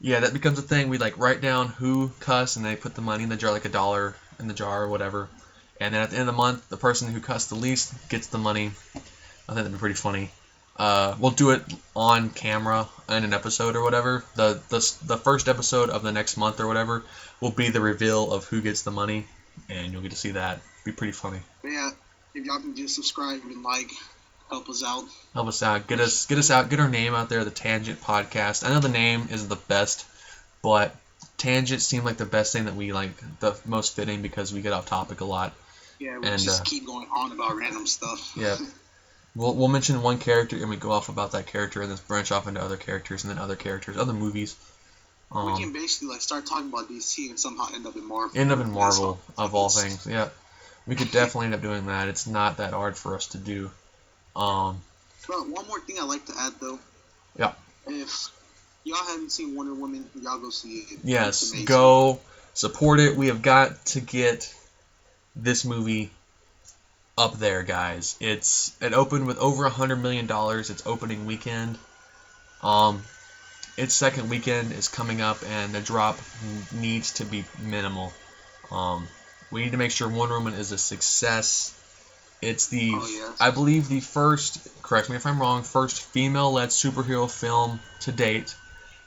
yeah, that becomes a thing. We, write down who cussed, and they put the money in the jar, $1 in the jar or whatever. And then at the end of the month, the person who cussed the least gets the money. I think that'd be pretty funny. We'll do it on camera in an episode or whatever. The first episode of the next month or whatever will be the reveal of who gets the money, and you'll get to see that. Be pretty funny. But yeah, if y'all can just subscribe and help us out. Help us out. Get us out. Get our name out there. The Tangent Podcast. I know the name isn't the best, but Tangent seemed like the best thing that we the most fitting because we get off topic a lot. Yeah, we just keep going on about random stuff. Yeah. We'll mention one character, and we go off about that character, and then branch off into other characters, and then other characters, other movies. We can basically start talking about DC and somehow end up in Marvel. End up in Marvel, of all things, yeah. We could definitely end up doing that. It's not that hard for us to do. But one more thing I'd like to add, though. Yeah. If y'all haven't seen Wonder Woman, y'all go see it. Yes, go support it. We have got to get this movie up there, guys. It opened with over $100 million. Its opening weekend. Its second weekend is coming up, and the drop needs to be minimal. We need to make sure Wonder Woman is a success. It's I believe the first, correct me if I'm wrong, first female-led superhero film to date,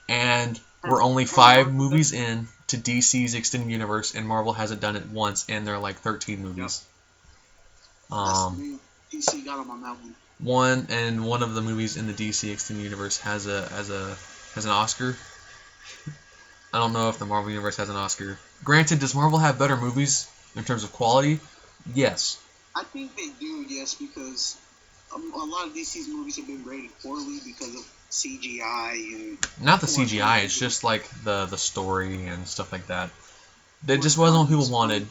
and we're only 5 movies in to DC's extended universe, and Marvel hasn't done it once, and there are like 13 movies. DC got them on that one. One of the movies in the DC extended universe has an Oscar. I don't know if the Marvel universe has an Oscar. Granted, does Marvel have better movies in terms of quality? Yes. I think they do, yes, because a lot of DC's movies have been rated poorly because of CGI and... Not the CGI, it's just like the story and stuff like that. It just wasn't what people wanted.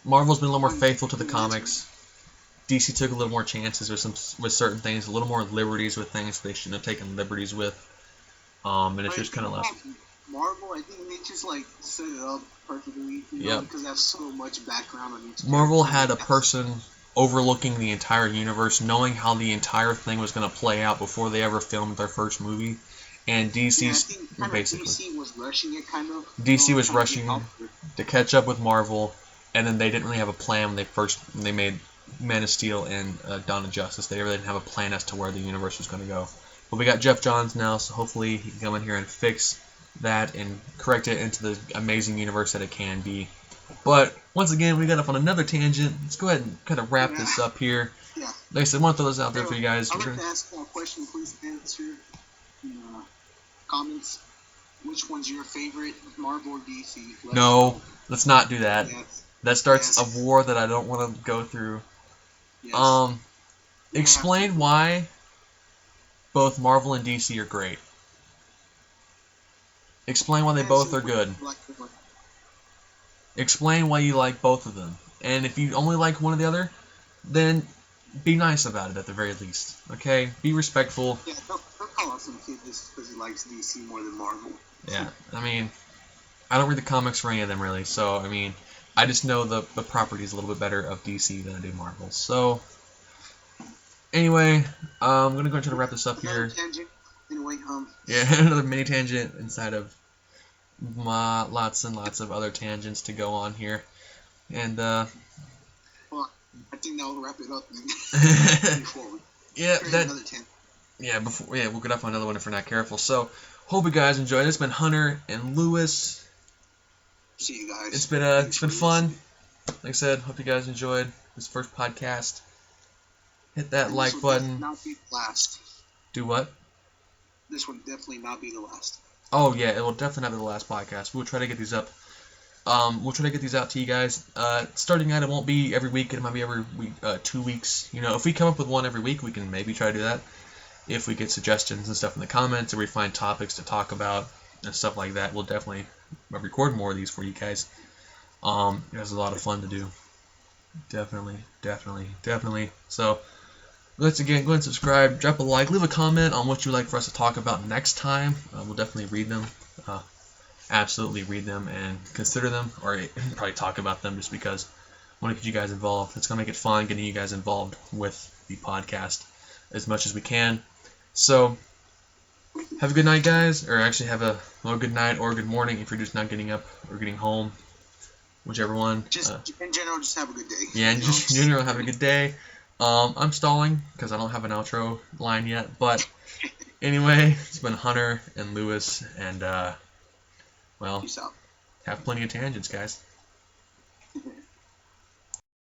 Marvel's been a little more faithful to the comics. DC took a little more chances with certain things, a little more liberties with things they shouldn't have taken liberties with. And it's just kind of left. Marvel, I think they just like set it up perfectly, because they have so much background on each. Marvel had a person overlooking the entire universe, knowing how the entire thing was going to play out before they ever filmed their first movie. And DC's basically DC was rushing it, kind of. DC was rushing to catch up with Marvel, and then they didn't really have a plan when they made Man of Steel and Dawn of Justice. They really didn't have a plan as to where the universe was going to go. But we got Jeff Johns now, so hopefully he can come in here and fix that and correct it into the amazing universe that it can be. But once again, we got off on another tangent. Let's go ahead and kind of wrap this up here. Yeah. Like I said, I want to throw this out there for you guys. I'd like to ask a question. Please answer in the comments. Which one's your favorite, Marvel or DC? No, let's not do that. Yes. That starts a war that I don't want to go through. Yes. Explain why both Marvel and DC are great. Explain why they both are good. Explain why you like both of them. And if you only like one or the other, then be nice about it at the very least. Okay? Be respectful. Yeah, don't call out some kid just because he likes DC more than Marvel. Yeah, I mean, I don't read the comics for any of them really, so, I mean, I just know the properties a little bit better of DC than I do Marvel. So, anyway, I'm going to go and try to wrap this up here. Tangent. Anyway, yeah, another mini tangent inside of lots and lots of other tangents to go on here. And, well, I think that will wrap it up then. We'll get up on another one if we're not careful. So, hope you guys enjoyed. It's been Hunter and Lewis. See you guys. It's been fun. Like I said, hope you guys enjoyed this first podcast. Hit that like button. Not be the last. Do what? This will definitely not be the last. Oh yeah, it will definitely not be the last podcast. We'll try to get these up. We'll try to get these out to you guys. Starting out, it won't be every week. It might be every week, 2 weeks. You know, if we come up with one every week, we can maybe try to do that. If we get suggestions and stuff in the comments, or we find topics to talk about and stuff like that, we'll definitely record more of these for you guys. It's a lot of fun to do. Definitely. So, let's again go ahead and subscribe, drop a like, leave a comment on what you'd like for us to talk about next time. We'll definitely read them. Absolutely read them and consider them, or probably talk about them just because I want to get you guys involved. It's going to make it fun getting you guys involved with the podcast as much as we can. So, have a good night, guys, or actually have a good night or good morning if you're just not getting up or getting home, whichever one. Just in general, just have a good day. Yeah, and just in general, have a good day. I'm stalling because I don't have an outro line yet, but anyway, it's been Hunter and Lewis, and well, peace out. Have plenty of tangents, guys.